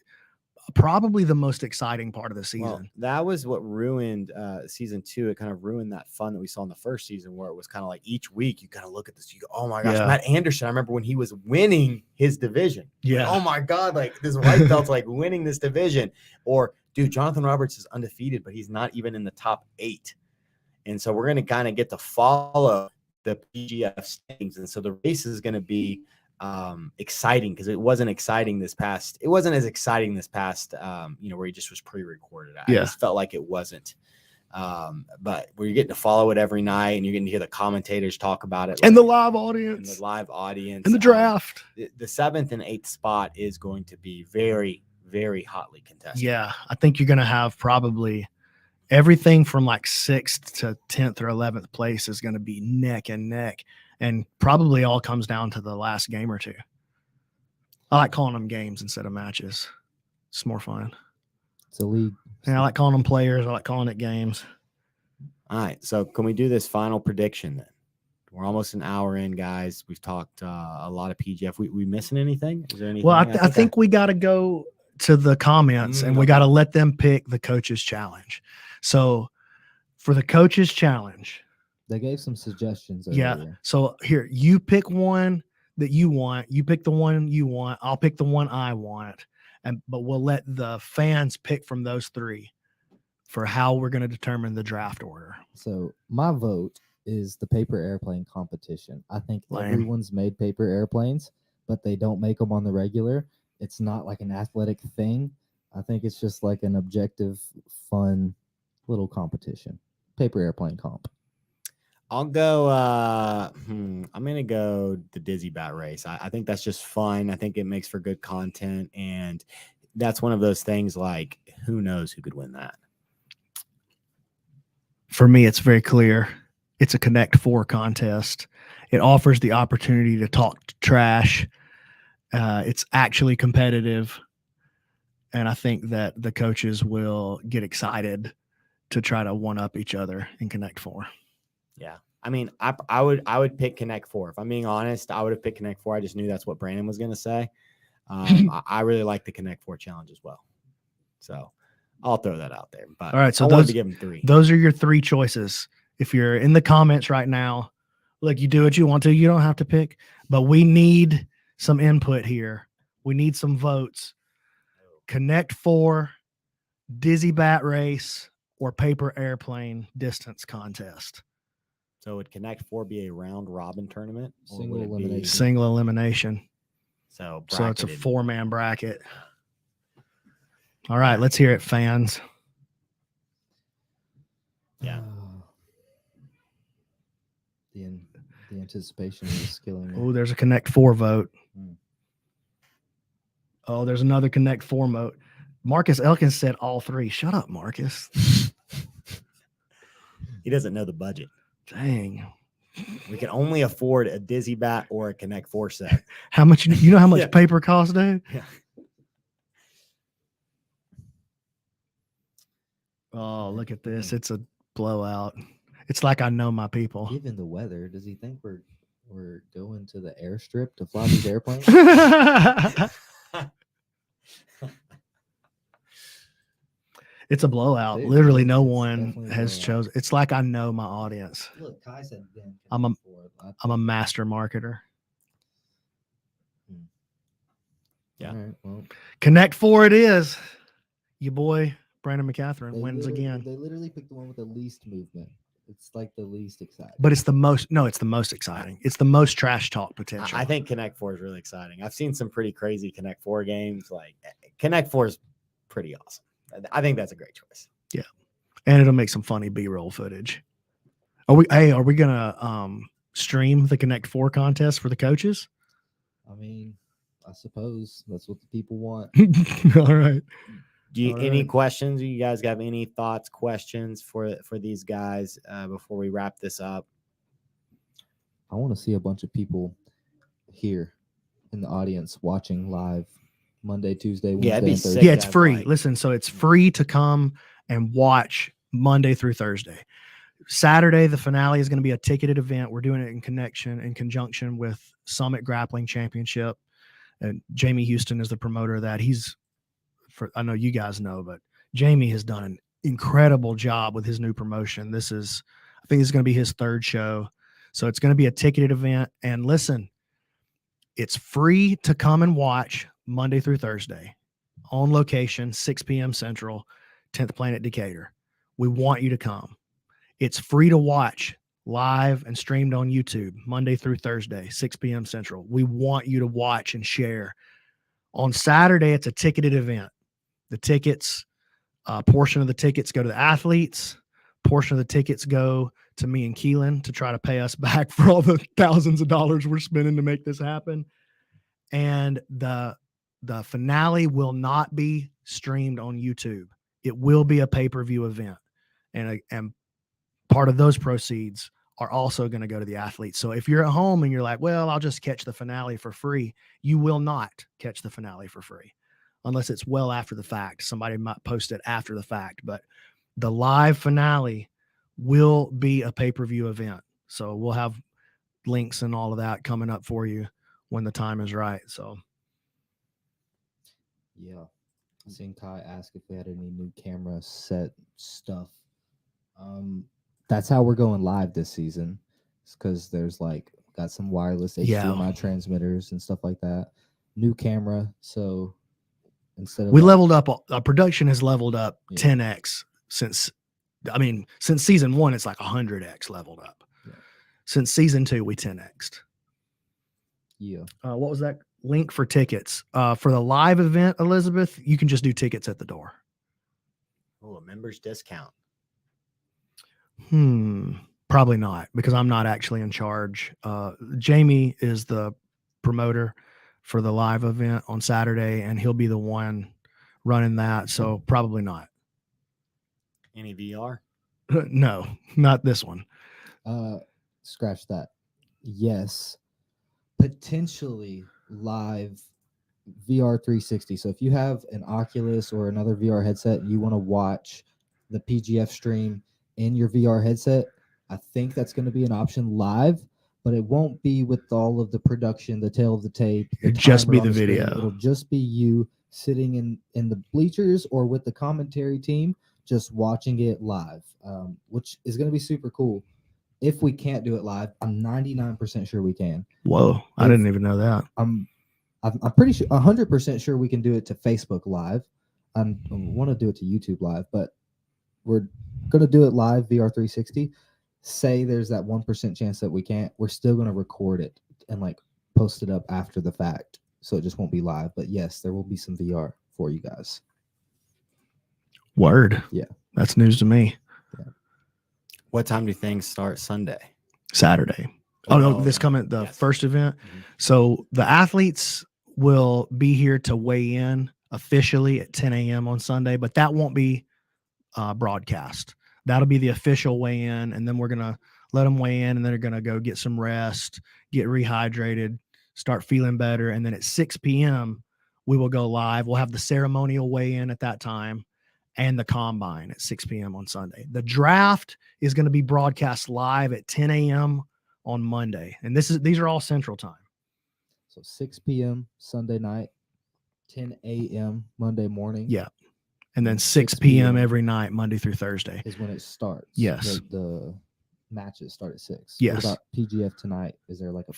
probably the most exciting part of the season. Well, that was what ruined season 2. It kind of ruined that fun that we saw in the first season, where it was kind of like each week you kind of look at this, you go, oh my gosh, Matt Anderson. I remember when he was winning his division. Yeah. Like, oh my God, like this white belt's like winning this division. Or dude, Jonathan Roberts is undefeated, but he's not even in the top 8. And so we're going to kind of get to follow the PGF standings. And so the race is going to be exciting, because it wasn't as exciting this past where he just was pre-recorded. I just felt like it wasn't, but where you're getting to follow it every night, and you're getting to hear the commentators talk about it, and the live audience and the draft. The 7th and 8th spot is going to be very, very hotly contested. I think you're going to have probably everything from like 6th to 10th or 11th place is going to be neck and neck. And probably all comes down to the last game or two. I like calling them games instead of matches. It's more fun. It's a league. And I like calling them players. I like calling it games. All right. So can we do this final prediction then? We're almost an hour in, guys. We've talked a lot of PGF. We missing anything? Is there anything? Well, I think we got to go to the comments and we got to let them pick the coach's challenge. So for the coach's challenge, They gave some suggestions yeah. earlier. So here, you pick one that you want. You pick the one you want. I'll pick the one I want. But we'll let the fans pick from those three for how we're going to determine the draft order. So my vote is the paper airplane competition. I think Lame. everyone's made paper airplanes, but they don't make them on the regular. It's not like an athletic thing. I think it's just like an objective, fun little competition. Paper airplane comp. I'll go. I'm gonna go the Dizzy Bat race. I think that's just fun. I think it makes for good content, and that's one of those things. Like, who knows who could win that? For me, it's very clear. It's a Connect Four contest. It offers the opportunity to talk trash. It's actually competitive, and I think that the coaches will get excited to try to one up each other in Connect Four. Yeah. I mean, I would pick Connect Four. If I'm being honest, I would have picked Connect Four. I just knew that's what Brandon was going to say. I really like the Connect Four challenge as well. So I'll throw that out there. But all right, so I wanted to give him three. Those are your three choices. If you're in the comments right now, look, you do what you want to. You don't have to pick, but we need some input here. We need some votes. Connect Four, Dizzy Bat race, or paper airplane distance contest. So would Connect Four be a round robin tournament? Or Single would it be elimination. Single elimination. So it's a bracketed? 4-man bracket. All right, let's hear it, fans. Yeah. The anticipation is killing me. Oh, there's a Connect Four vote. Hmm. Oh, there's another Connect Four vote. Marcus Elkins said all three. Shut up, Marcus. He doesn't know the budget. Dang. We can only afford a Dizzy Bat or a Connect Four set. How much? You know how much Yeah. paper costs, dude? Yeah. Oh, look at this. It's a blowout. It's like I know my people. Given the weather, does he think we're going to the airstrip to fly these airplanes? It's a blowout. Dude, Literally, it's no definitely one a has blowout. chosen. It's like I know my audience. Look, Kai said then. I'm a- I'm I'm a master marketer. Yeah. All right, well, Connect Four it is. Your boy, Brandon McCatherine, they wins literally- again. They literally picked the one with the least movement. It's like the least exciting. But it's the most, no, it's the most exciting. It's the most trash talk potential. I think Connect Four is really exciting. I've seen some pretty crazy Connect Four games. Like Connect Four is pretty awesome. I think that's a great choice. And it'll make some funny B-roll footage. Are we gonna stream the Connect Four contest for the coaches? I mean, I suppose that's what the people want. All right. Any right. questions? You guys have any thoughts, questions for these guys before we wrap this up? I want to see a bunch of people here in the audience watching live Monday, Tuesday, Wednesday, it'd be and sick. Thursday. Yeah, it's have, free. like- Listen, so it's free to come and watch Monday through Thursday. Saturday, the finale is going to be a ticketed event. We're doing it in conjunction with Summit Grappling Championship. And Jamie Houston is the promoter of that. I know you guys know, but Jamie has done an incredible job with his new promotion. I think this is going to be his third show. So it's going to be a ticketed event. And listen, it's free to come and watch Monday through Thursday on location, 6 p.m. Central, 10th Planet Decatur. We want you to come. It's free to watch live and streamed on YouTube Monday through Thursday, 6 p.m. Central. We want you to watch and share. On Saturday, it's a ticketed event. The tickets, portion of the tickets go to the athletes. Portion of the tickets go to me and Keelan to try to pay us back for all the thousands of dollars we're spending to make this happen. And the finale will not be streamed on YouTube. It will be a pay-per-view event. And part of those proceeds are also going to go to the athletes. So if you're at home and you're like, well, I'll just catch the finale for free, you will not catch the finale for free unless it's well after the fact. Somebody might post it after the fact, but the live finale will be a pay-per-view event. So we'll have links and all of that coming up for you when the time is right. So Yeah. Seeing Ty ask if we had any new camera set stuff. That's how we're going live this season. It's because there's like got some wireless HDMI transmitters and stuff like that. New camera, so instead of we leveled up. Our production has leveled up Yeah. 10x since season 1. It's like 100x leveled up. Yeah. Since season 2, we 10x'd. Yeah. What was that link for tickets? For the live event, Elizabeth, you can just do tickets at the door. Oh, a member's discount. Probably not, because I'm not actually in charge. Jamie is the promoter for the live event on Saturday, and he'll be the one running that. So probably not. Any VR? No, not this one. Scratch that. Yes. Potentially live VR 360. So if you have an Oculus or another VR headset and you want to watch the PGF stream in your VR headset, I think that's going to be an option live, but it won't be with all of the production, the tail of the tape. It'll just be the screen. video. It'll just be you sitting in the bleachers or with the commentary team, just watching it live, which is going to be super cool. If we can't do it live, I'm 99% sure we can. Whoa, I didn't even know that. I'm pretty sure, 100% sure we can do it to Facebook Live. I want to do it to YouTube Live, but we're going to do it live VR 360. Say there's that 1% chance that we can't. We're still going to record it and like post it up after the fact, so it just won't be live. But yes, there will be some VR for you guys. Word. Yeah, that's news to me. Yeah. What time do things start Sunday? Saturday. Oh, no, this coming, the first event. Mm-hmm. So the athletes will be here to weigh in officially at 10 a.m. on Sunday, but that won't be broadcast. That'll be the official weigh in, and then we're going to let them weigh in, and then they're going to go get some rest, get rehydrated, start feeling better. And then at 6 p.m., we will go live. We'll have the ceremonial weigh in at that time and the combine at 6 p.m. on Sunday. The draft is going to be broadcast live at 10 a.m. on Monday. And these are all Central Time. So 6 p.m. Sunday night, 10 a.m. Monday morning. Yeah. And then 6 p.m. every night, Monday through Thursday. Is when it starts. Yes. The matches start at 6. Yes. What about PGF tonight? Is there like a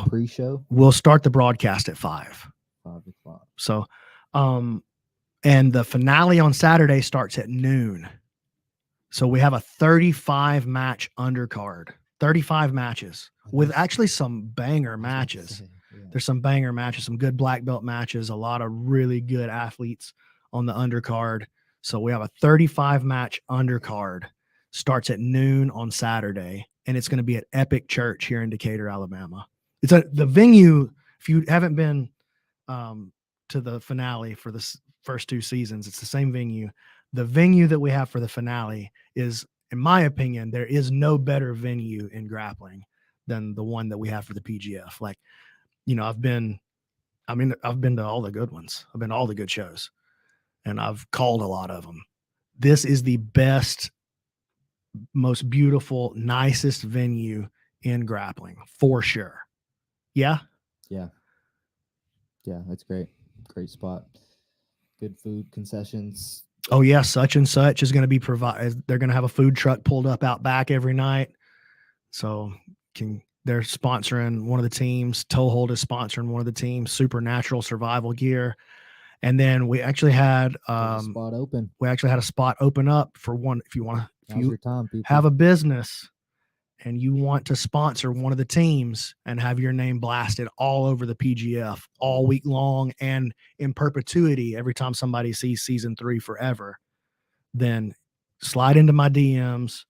pre-show? We'll start the broadcast at 5. 5 o'clock. So, and the finale on Saturday starts at noon. So we have a 35 match undercard, 35 matches with actually some banger matches. Yeah. There's some banger matches, some good black belt matches, a lot of really good athletes on the undercard. So we have a 35 match undercard, starts at noon on Saturday, and it's going to be at Epic Church here in Decatur, Alabama. It's the venue. If you haven't been to the finale for the first 2 seasons, it's the same venue. The venue that we have for the finale is, in my opinion, there is no better venue in grappling than the one that we have for the PGF. Like, you know, I've been to all the good ones. I've been to all the good shows, and I've called a lot of them. This is the best, most beautiful, nicest venue in grappling for sure. Yeah. Yeah. Yeah. That's great. Great spot. Good food, concessions. Oh yeah. Such and such is going to be provided. They're going to have a food truck pulled up out back every night. So they're sponsoring one of the teams. Toehold is sponsoring one of the teams, Supernatural Survival Gear. And then we actually had spot open. We actually had a spot open up for one. If you want to, Now's your time, people. Have a business and you want to sponsor one of the teams and have your name blasted all over the PGF all week long and in perpetuity every time somebody sees season 3 forever, then slide into my DMs.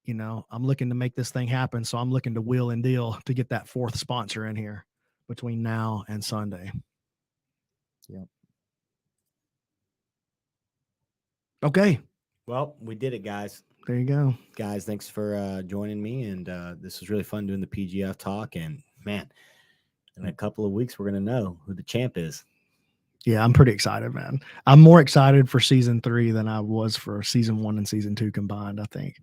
You know, I'm looking to make this thing happen. So I'm looking to wheel and deal to get that 4th sponsor in here between now and Sunday. Yep. Okay. Well, we did it, guys. There you go. Guys, thanks for joining me. And this was really fun doing the PGF talk. And man, in a couple of weeks, we're going to know who the champ is. Yeah, I'm pretty excited, man. I'm more excited for season 3 than I was for season 1 and season 2 combined, I think.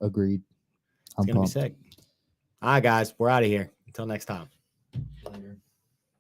Agreed. It's going to be sick. All right, guys, we're out of here. Until next time. Later.